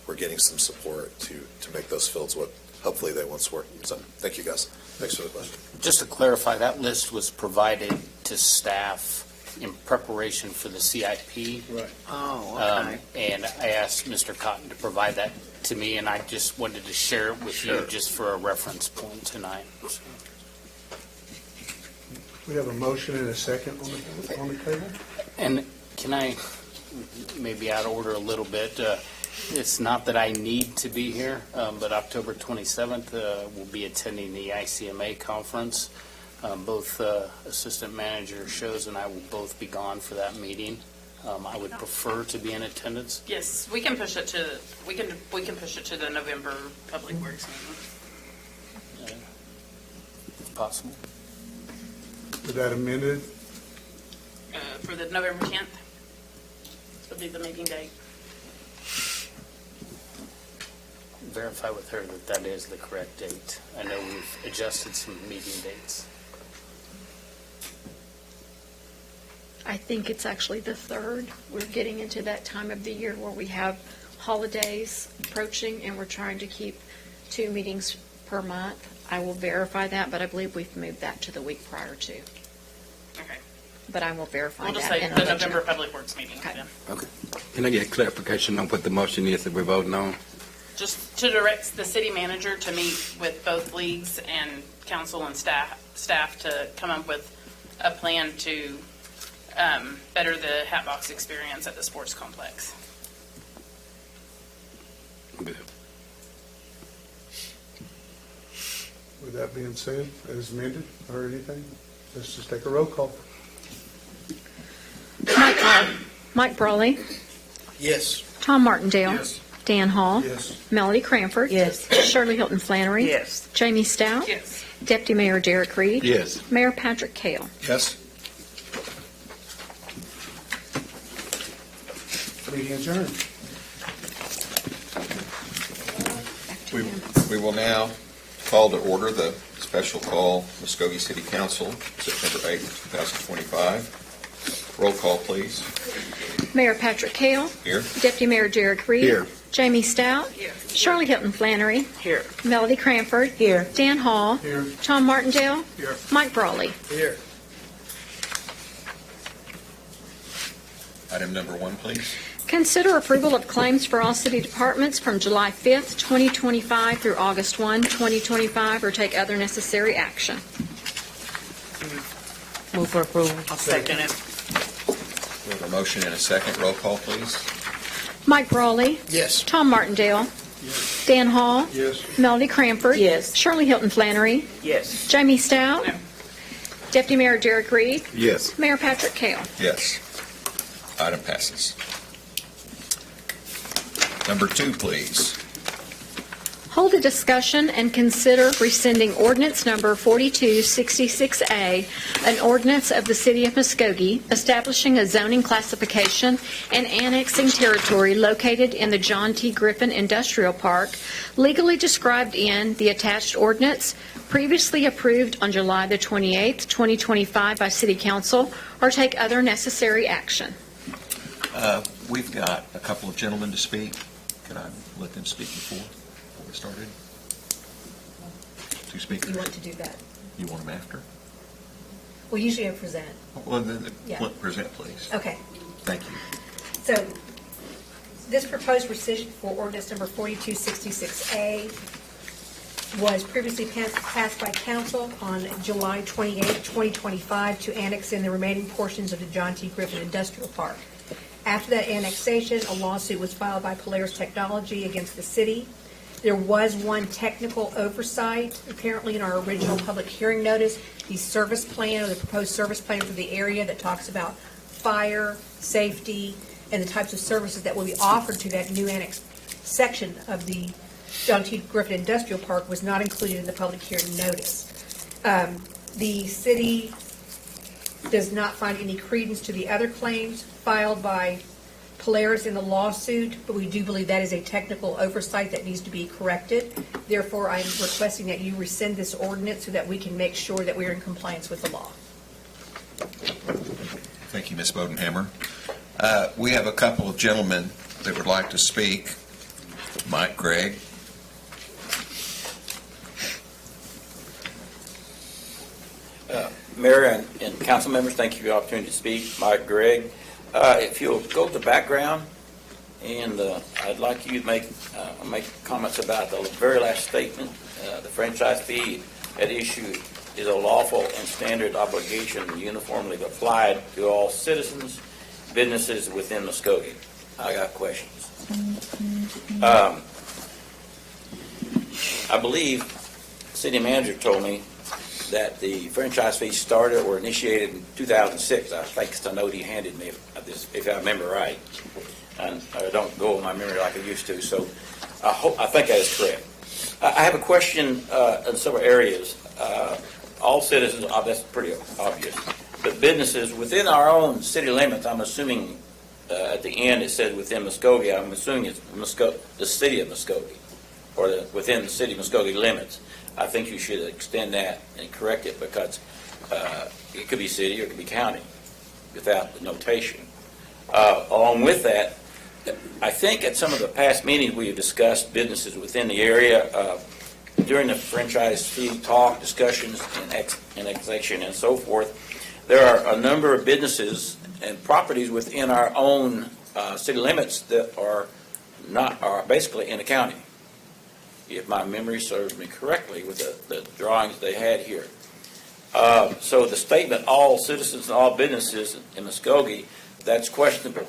we're getting some support to make those fields what hopefully they once were. So thank you guys. Thanks for the question. Just to clarify, that list was provided to staff in preparation for the CIP. Right. Oh, okay. And I asked Mr. Cotton to provide that to me, and I just wanted to share it with you just for a reference point tonight. We have a motion and a second on the table. And can I, maybe out of order a little bit, it's not that I need to be here, but October 27th, we'll be attending the ICMA conference. Both Assistant Manager Shows and I will both be gone for that meeting. I would prefer to be in attendance. Yes, we can push it to, we can push it to the November Public Works meeting. If possible. With that amended, For the November 10th, will be the meeting date. Verify with her that that is the correct date. I know we've adjusted some meeting dates. I think it's actually the 3rd. We're getting into that time of the year where we have holidays approaching, and we're trying to keep 2 meetings per month. I will verify that, but I believe we've moved that to the week prior to. Okay. But I will verify We'll that. just say and the I'll let you November know. Public Works meeting then. Okay. Can I get clarification on what the motion is that we're voting on? Just to direct the city manager to meet with both leagues and council and staff to come up with a plan to better the Hatbox experience at the sports complex. Good. With that being said, as amended or anything, let's just take a roll call. Mike Brawley, Yes. Tom Martindale. Yes. Dan Hall. Yes. Melody Cranford. Yes. Shirley Hilton Flannery. Yes. Jamie Stout. Yes. Deputy Mayor Derek Reed. Yes. Mayor Patrick Kale. Yes. Meeting adjourned. We will now call to order the special call Muskogee City Council, September 8th, 2025. Roll call, please. Mayor Patrick Kale. Here. Deputy Mayor Derek Reed. Here. Jamie Stout. Shirley Hilton Flannery. Here. Melody Cranford. Here. Dan Hall. Here. Tom Martindale. Here. Mike Brawley. Here. Item number 1, please. Consider approval of claims for all city departments from July 5th, 2025 through August 1, 2025, or take other necessary action. Move for approval. I'll second it. We have a motion and a second. Roll call, please. Mike Brawley. Yes. Tom Martindale. Dan Hall. Yes. Melody Cranford. Yes. Shirley Hilton Flannery. Yes. Jamie Stout. No. Deputy Mayor Derek Reed. Yes. Mayor Patrick Kale. Yes. Item passes. Number 2, please. Hold a discussion and consider rescinding ordinance number 4266A, an ordinance of the City of Muskogee establishing a zoning classification and annexing territory located in the John T. Griffin Industrial Park, legally described in the attached ordinance, previously approved on July the 28th, 2025 by City Council, or take other necessary action. We've got a couple of gentlemen to speak. Can I let them speak before we started? 2 speakers. You want to do that? You want them after? Well, usually I present. Well, then, Yeah. present, please. Okay. Thank you. So this proposed rescission for ordinance number 4266A was previously passed by council on July 28, 2025, to annex in the remaining portions of the John T. Griffin Industrial Park. After that annexation, a lawsuit was filed by Polaris Technology against the city. There was one technical oversight, apparently in our original public hearing notice, the service plan, or the proposed service plan for the area that talks about fire, safety, and the types of services that will be offered to that new annex section of the John T. Griffin Industrial Park was not included in the public hearing notice. The city does not find any credence to the other claims filed by Polaris in the lawsuit, but we do believe that is a technical oversight that needs to be corrected. Therefore, I'm requesting that you rescind this ordinance so that we can make sure that we are in compliance with the law. Thank you, Ms. Bodenhammer. We have a couple of gentlemen that would like to speak. Mike Gregg. Mayor and council members, thank you for the opportunity to speak. Mike Gregg. If you'll go to the background, and I'd like you to make comments about the very last statement. The franchise fee at issue is a lawful and standard obligation uniformly applied to all citizens, businesses within Muskogee. I got questions. I believe the city manager told me that the franchise fee started or initiated in 2006. I think it's the note he handed me, if I remember right. And I don't go with my memory like I used to, so I think that is correct. I have a question in several areas. All citizens, that's pretty obvious, but businesses within our own city limits, I'm assuming at the end it says within Muskogee, I'm assuming it's the city of Muskogee, or within the city of Muskogee limits. I think you should extend that and correct it, because it could be city or it could be county. without the notation. Along with that, I think at some of the past meetings we have discussed businesses within the area during the franchise fee talk, discussions, and annexation and so forth. There are a number of businesses and properties within our own city limits that are basically in the county, if my memory serves me correctly with the drawings they had here. So the statement, all citizens and all businesses in Muskogee, that's questionable.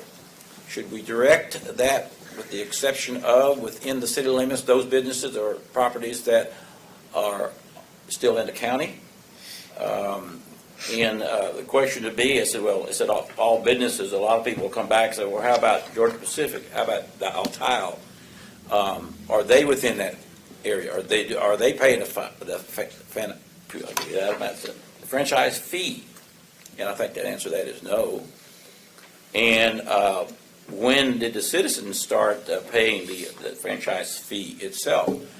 Should we direct that with the exception of within the city limits, those businesses or properties that are still in the county? And the question to be, I said all businesses. A lot of people will come back and say, well, how about Georgia Pacific? How about the Altile? Are they within that area? Are they paying the franchise fee? And I think that answer to that is no. And when did the citizens start paying the franchise fee itself?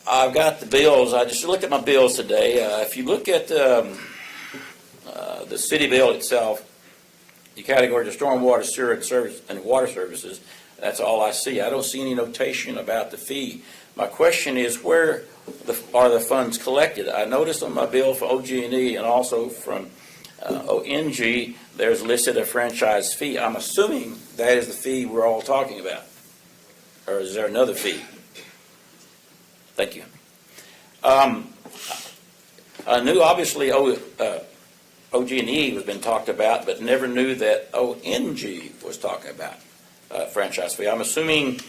I've got the bills. I just looked at my bills today. If you look at the city bill itself, the category of stormwater, sewer, and water services, that's all I see. I don't see any notation about the fee. My question is, where are the funds collected? I noticed on my bill for OG&E and also from ONG, there's listed a franchise fee. I'm assuming that is the fee we're all talking about. Or is there another fee? Thank you. I knew obviously OG&E was been talked about, but never knew that ONG was talking about franchise fee. I'm assuming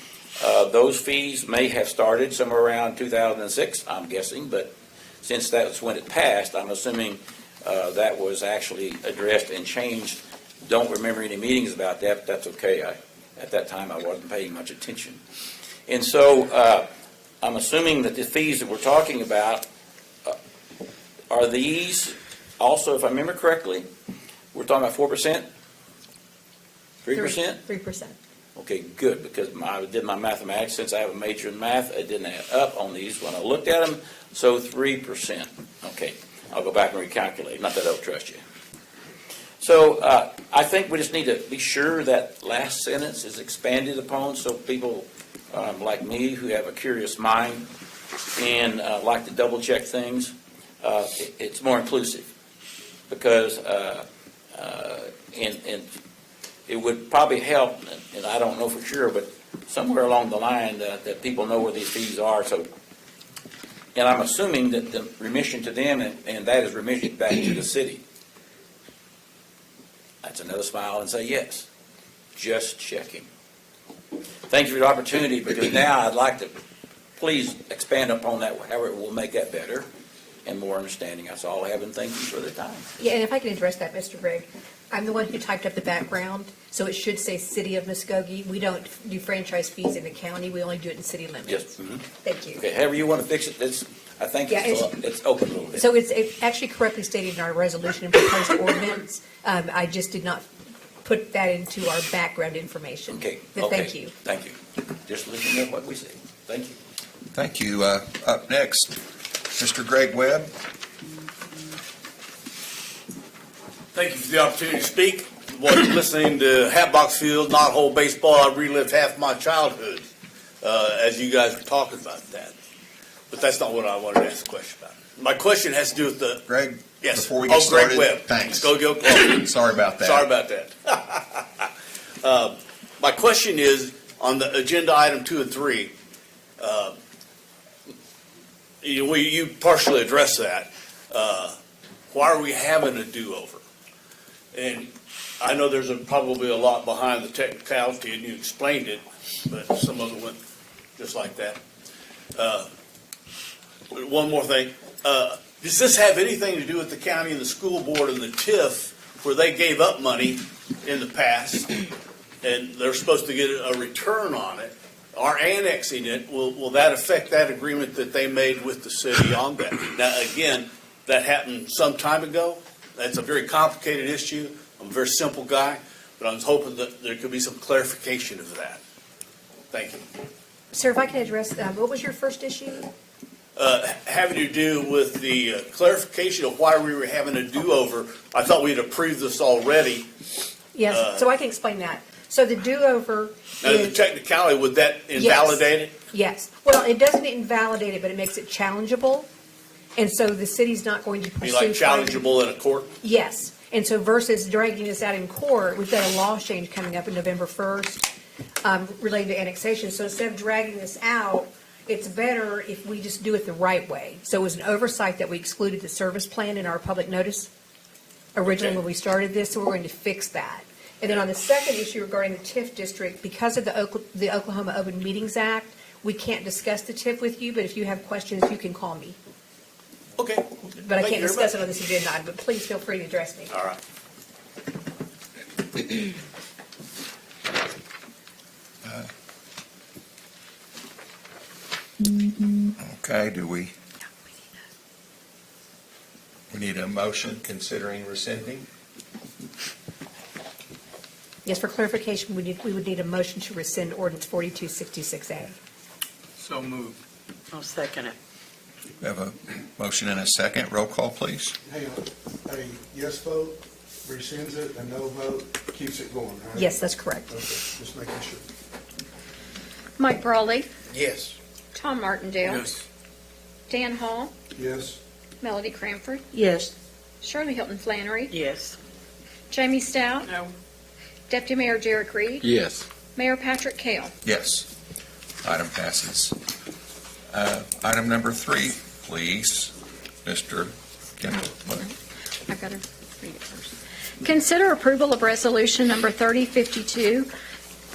those fees may have started somewhere around 2006, I'm guessing, but since that's when it passed, I'm assuming that was actually addressed and changed. Don't remember any meetings about that, but that's okay. At that time, I wasn't paying much attention. And so I'm assuming that the fees that we're talking about, are these also, if I remember correctly, we're talking about 4%? 3%? 3%. Okay, good, because I did my mathematics. Since I have a major in math, it didn't add up on these when I looked at them. So 3%. Okay, I'll go back and recalculate. Not that I don't trust you. So I think we just need to be sure that last sentence is expanded upon so people like me who have a curious mind and like to double check things, it's more inclusive because and it would probably help, and I don't know for sure, but somewhere along the line that people know where these fees are. So, and I'm assuming that the remission to them and that is remission back to the city. That's another smile and say yes. Just checking. Thank you for the opportunity, because now I'd like to please expand upon that, however it will make that better and more understanding. That's all I have, and thank you for the time. Yeah, and if I can address that, Mr. Gregg, I'm the one who typed up the background, so it should say City of Muskogee. We don't do franchise fees in the county, we only do it in city limits. Yes. Mm-hmm. Thank you. Okay, however you want to fix it, I think it's open a little bit. So it's actually correctly stated in our resolution and proposed ordinance. I just did not put that into our background information. Okay. But thank you. Thank you. Just listen to what we say. Thank you. Thank you. Up next, Mr. Greg Webb. Thank you for the opportunity to speak. Was listening to Hatbox Field, Knot Hole Baseball. I relived half my childhood as you guys were talking about that. But that's not what I wanted to ask a question about. My question has to do with the... Greg, yes. Before we get started, Greg Webb. Thanks. Go Oklahoma. Sorry about that. Sorry about that. My question is, on the agenda item 2 and 3, you partially addressed that. Why are we having a do-over? And I know there's probably a lot behind the technicality, and you explained it, but some of it went just like that. One more thing. Does this have anything to do with the county and the school board and the TIF, where they gave up money in the past, and they're supposed to get a return on it? Our annexing it, will that affect that agreement that they made with the city on that? Now, again, that happened some time ago. That's a very complicated issue. I'm a very simple guy, but I was hoping that there could be some clarification of that. Thank you. Sir, if I can address, what was your first issue? having to do with the clarification of why we were having a do-over. I thought we'd approved this already. Yes, so I can explain that. So the do-over Now, the is, technicality, would that invalidate it? yes. Well, it doesn't invalidate it, but it makes it challengeable. And so the city's not going to pursue. Be like challengeable in a court? Yes. And so versus dragging this out in court, we've got a law change coming up in November 1st related to annexation. So instead of dragging this out, it's better if we just do it the right way. So it was an oversight that we excluded the service plan in our public notice originally when we started this, so we're going to fix that. And then on the second issue regarding the TIF district, because of the Oklahoma Open Meetings Act, we can't discuss the TIF with you, but if you have questions, you can call me. Okay. But I Thank can't you very discuss much. it on this agenda item, but please feel free to address me. All right. Okay, do we need a motion considering rescinding? Yes, for clarification, we would need a motion to rescind ordinance 4266A. So moved. I'll second it. We have a motion and a second. Roll call, please. Hang on, a yes vote rescinds it, a no vote keeps it going, right? Yes, that's correct. Okay, just making sure. Mike Brawley, Yes. Tom Martindale, Yes. Dan Hall, Yes, Melody Cranford, Yes. Shirley Hilton Flannery, Yes. Jamie Stout, No. Deputy Mayor Derek Reed, Yes. Mayor Patrick Kale. Yes. Item passes. Item number 3, please, Mr. Kendall. I've got to read it first. Consider approval of resolution number 3052,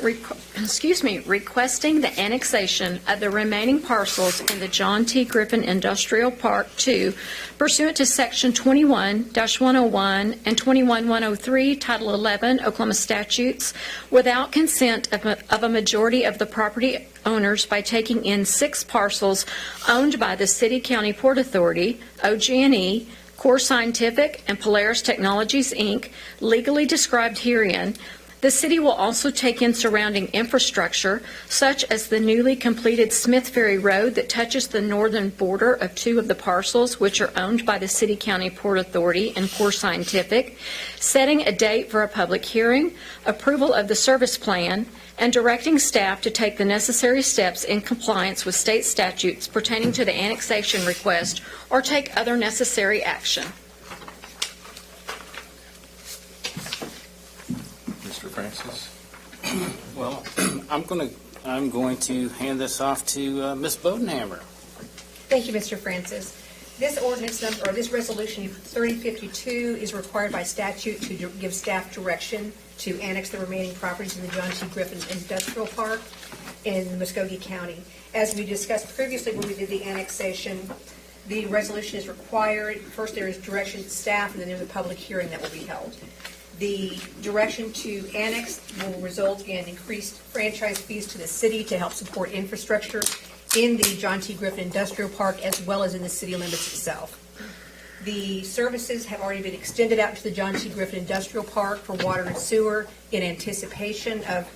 requesting the annexation of the remaining parcels in the John T. Griffin Industrial Park 2 pursuant to Section 21-101 and 21-103, Title 11, Oklahoma statutes, without consent of a majority of the property owners by taking in 6 parcels owned by the City County Port Authority, OG&E, Core Scientific, and Polaris Technologies, Inc., legally described herein. The city will also take in surrounding infrastructure, such as the newly completed Smith Ferry Road that touches the northern border of 2 of the parcels, which are owned by the City County Port Authority and Core Scientific, setting a date for a public hearing, approval of the service plan, and directing staff to take the necessary steps in compliance with state statutes pertaining to the annexation request or take other necessary action. Mr. Francis? Well, I'm going to hand this off to Ms. Bodenhammer. Thank you, Mr. Francis. This ordinance number, or this resolution 3052 is required by statute to give staff direction to annex the remaining properties in the John T. Griffin Industrial Park in Muskogee County. As we discussed previously when we did the annexation, the resolution is required. First, there is direction to staff, and then there's a public hearing that will be held. The direction to annex will result in increased franchise fees to the city to help support infrastructure in the John T. Griffin Industrial Park as well as in the city limits itself. The services have already been extended out to the John T. Griffin Industrial Park for water and sewer in anticipation of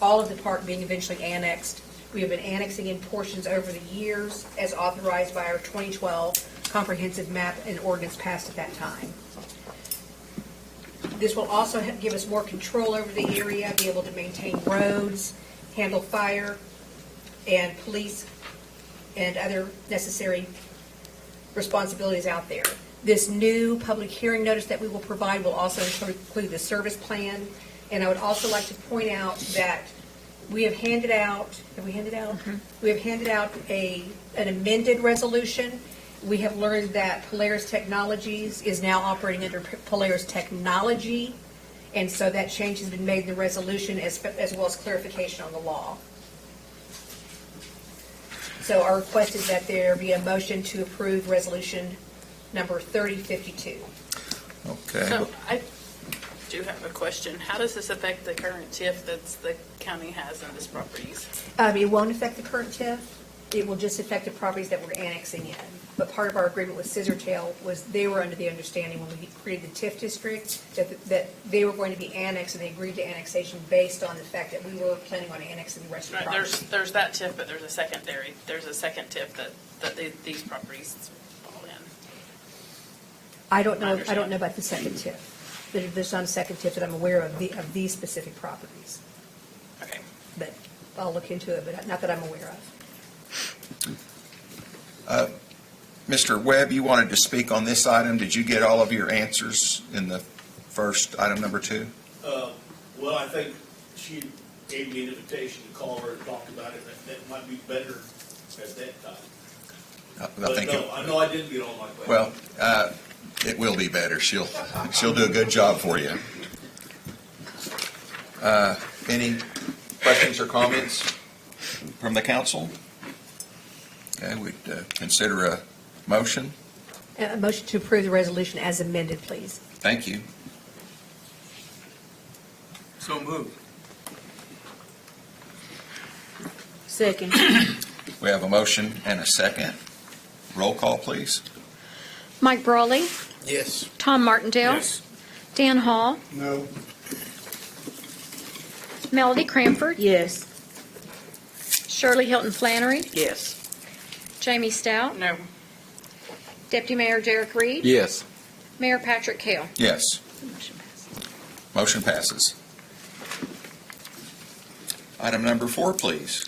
all of the park being eventually annexed. We have been annexing in portions over the years as authorized by our 2012 comprehensive map and ordinance passed at that time. This will also give us more control over the area, be able to maintain roads, handle fire, and police, and other necessary responsibilities out there. This new public hearing notice that we will provide will also include the service plan. And I would also like to point out that we have handed out, We have handed out an amended resolution. We have learned that Polaris Technologies is now operating under Polaris Technology, and so that change has been made in the resolution as well as clarification on the law. So our request is that there be a motion to approve resolution number 3052. Okay. So I do have a question. How does this affect the current TIF that the county has on these properties? It won't affect the current TIF. It will just affect the properties that we're annexing in. But part of our agreement with Scissortail was they were under the understanding when we created the TIF district that they were going to be annexed, and they agreed to annexation based on the fact that we were planning on annexing the rest of the Right, property. there's that TIF, but there's a second TIF that that these properties fall in. I don't know about the second TIF. There's not a second TIF that I'm aware of these specific properties. Okay. But I'll look into it, but not that I'm aware of. Mr. Webb, you wanted to speak on this item. Did you get all of your answers in the first item number 2? Well, I think she gave me an invitation to call her and talk about it. That might be better at that time. I know I didn't get all my questions. Well, it will be better. She'll do a good job for you. Any questions or comments from the council? Okay, we'd consider a motion. A motion to approve the resolution as amended, please. Thank you. So moved. Second. We have a motion and a second. Roll call, please. Mike Brawley, Yes. Tom Martindale, Yes. Dan Hall, No. Melody Cranford, Yes. Shirley Hilton Flannery, Yes. Jamie Stout, No. Deputy Mayor Derek Reed, Yes. Mayor Patrick Kell. Yes. Motion passes. Item number 4, please.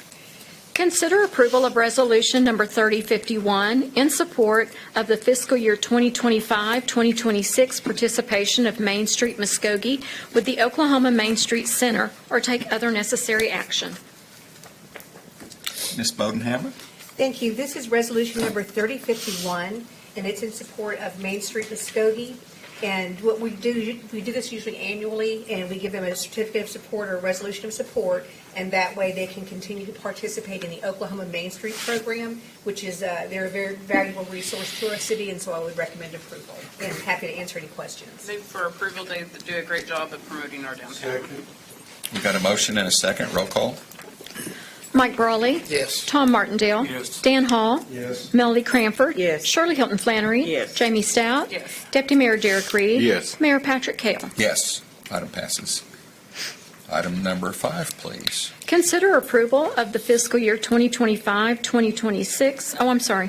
Consider approval of Resolution Number 3051 in support of the fiscal year 2025-2026 participation of Main Street Muskogee with the Oklahoma Main Street Center, or take other necessary action. Ms. Bodenhammer? Thank you. This is resolution number 3051, and it's in support of Main Street Muskogee. And what we do this usually annually, and we give them a certificate of support or a resolution of support, and that way they can continue to participate in the Oklahoma Main Street program, which is, they're a very valuable resource to our city, and so I would recommend approval. And I'm happy to answer any questions. Move for approval. They do a great job of promoting our downtown. We've got a motion and a second. Roll call. Mike Brawley, Yes. Tom Martindale, Yes. Dan Hall, Yes. Melody Cranford, Yes. Shirley Hilton Flannery, Yes. Jamie Stout, Yes. Deputy Mayor Derek Reed, Yes. Mayor Patrick Kell. Yes. Item passes. Item number 5, please. Consider approval of the fiscal year 2025-2026. Oh, I'm sorry.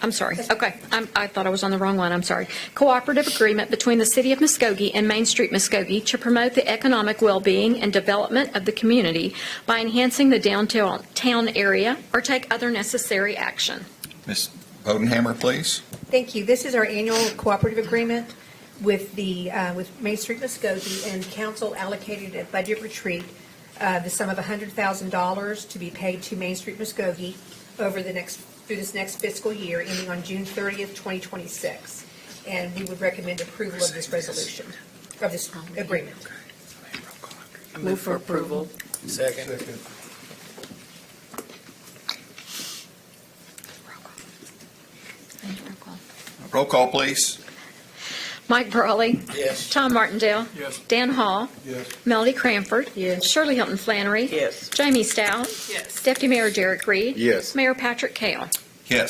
I'm sorry. Okay. I thought I was on the wrong one. I'm sorry. Cooperative agreement between the City of Muskogee and Main Street Muskogee to promote the economic well-being and development of the community by enhancing the downtown area or take other necessary action. Ms. Bodenhammer, please. Thank you. This is our annual cooperative agreement with with Main Street Muskogee, and council allocated at budget retreat the sum of $100,000 to be paid to Main Street Muskogee through this next fiscal year, ending on June 30th, 2026. And we would recommend approval of this resolution, of this agreement. Move for approval. Second. Roll call, please. Mike Brawley, Yes. Tom Martindale, Yes. Dan Hall, Yes. Melody Cranford, Yes. Shirley Hilton Flannery, Yes. Jamie Stout, Yes. Deputy Mayor Derek Reed, Yes. Mayor Patrick Kell. Yes.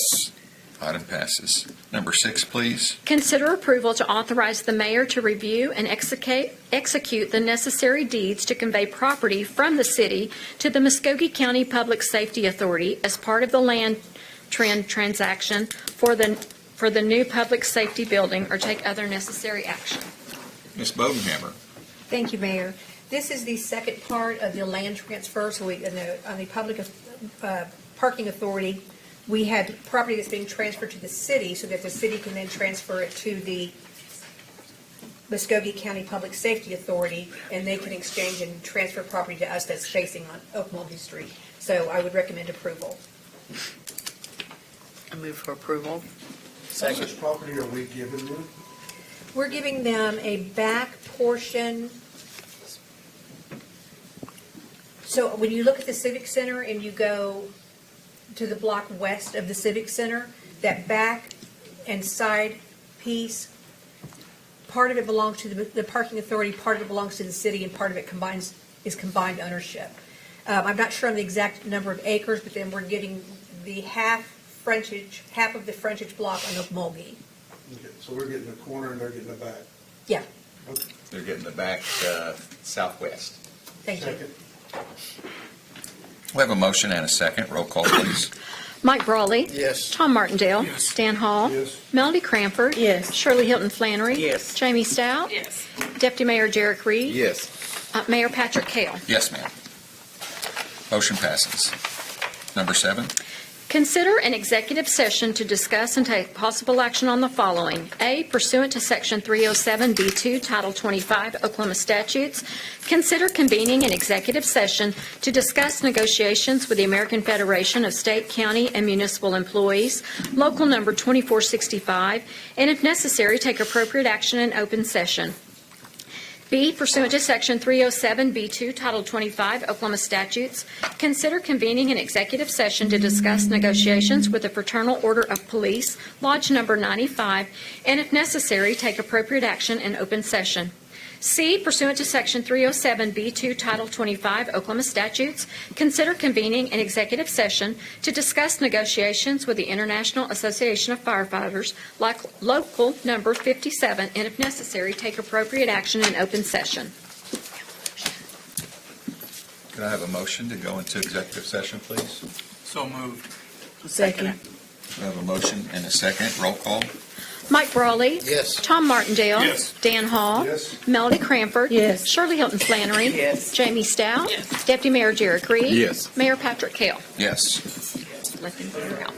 Item passes. Number 6, please. Consider approval to authorize the mayor to review and execute the necessary deeds to convey property from the city to the Muskogee County Public Safety Authority as part of the land trend transaction for the new public safety building or take other necessary action. Ms. Bodenhammer. Thank you, Mayor. This is the second part of the land transfer. So on the public parking authority, we had property that's being transferred to the city so that the city can then transfer it to the Muskogee County Public Safety Authority, and they can exchange and transfer property to us that's facing on Okmulgee Street. So I would recommend approval. I move for approval. How much property are we giving them? We're giving them a back portion. So when you look at the Civic Center and you go to the block west of the Civic Center, that back and side piece, part of it belongs to the parking authority, part of it belongs to the city, and part of it is combined ownership. I'm not sure on the exact number of acres, but then we're getting the half of the frontage block on Okmulgee. Okay, so we're getting the corner and they're getting the back. Yeah, They're getting the back southwest. thank you. Second. We have a motion and a second. Roll call, please. Mike Brawley. Yes. Tom Martindale. Yes. Dan Hall. Yes. Melody Cranford. Yes. Shirley Hilton Flannery. Yes. Jamie Stout. Yes. Deputy Mayor Derek Reed. Yes. Mayor Patrick Kell. Yes, ma'am. Motion passes. Number 7. Consider an executive session to discuss and take possible action on the following. A, pursuant to Section 307B2, Title 25 Oklahoma statutes, consider convening an executive session to discuss negotiations with the American Federation of State, County, and Municipal Employees, Local Number 2465, and if necessary, take appropriate action in open session. B, pursuant to Section 307B2, Title 25 Oklahoma statutes, consider convening an executive session to discuss negotiations with the Fraternal Order of Police, Lodge Number 95, and if necessary, take appropriate action in open session. C, pursuant to Section 307B2, Title 25 Oklahoma statutes, consider convening an executive session to discuss negotiations with the International Association of Firefighters, like Local Number 57, and if necessary, take appropriate action in open session. Could I have a motion to go into executive session, please? So moved. Second. We have a motion and a second. Roll call. Mike Brawley. Yes. Tom Martindale. Yes. Dan Hall. Yes. Melody Cranford. Yes. Shirley Hilton Flannery. Yes. Jamie Stout. Yes. Deputy Mayor Derek Reed. Yes. Mayor Patrick Kell. Yes. Let them figure out.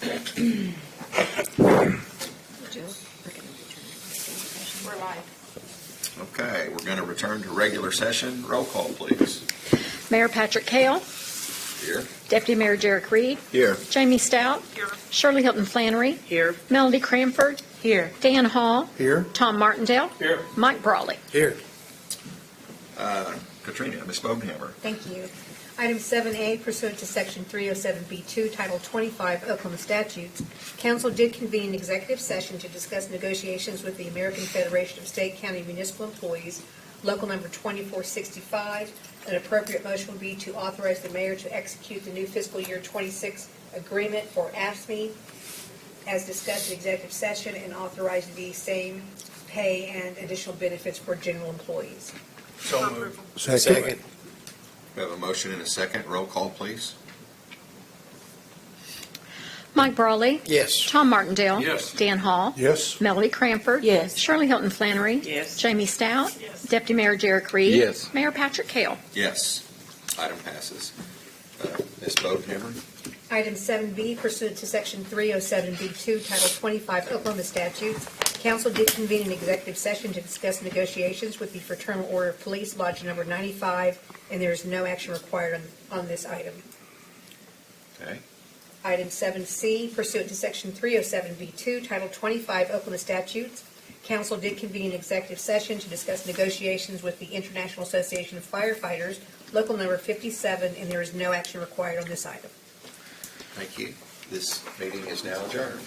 We're live. Okay, we're going to return to regular session. Roll call, please. Mayor Patrick Kale, Here. Deputy Mayor Derek Reed, Here. Jamie Stout, Shirley Hilton Flannery, Here. Melody Cranford, Here. Dan Hall, Here. Tom Martindale, Here. Mike Brawley. Here. Katrina, Ms. Bodenhammer. Thank you. Item 7A, pursuant to Section 307B2, Title 25 Oklahoma statutes, council did convene an executive session to discuss negotiations with the American Federation of State, County, Municipal Employees, local number 2465. An appropriate motion would be to authorize the mayor to execute the new fiscal year 26 agreement for AFSCME as discussed in executive session and authorize the same pay and additional benefits for general employees. So moved. Second. We have a motion and a second. Roll call, please. Mike Brawley. Yes. Tom Martindale. Yes. Dan Hall. Yes. Melody Cranford. Yes. Shirley Hilton Flannery. Yes. Jamie Stout. Deputy Mayor Derek Reed. Yes. Mayor Patrick Kale. Yes. Item passes. Ms. Bodenhammer. Item 7B, pursuant to Section 307B2, Title 25 Oklahoma statutes, council did convene an executive session to discuss negotiations with the Fraternal Order of Police, Lodge Number 95, and there is no action required on this item. Okay. Item 7C, pursuant to Section 307B2, Title 25 Oklahoma statutes, council did convene an executive session to discuss negotiations with the International Association of Firefighters, local number 57, and there is no action required on this item. Thank you. This meeting is now adjourned.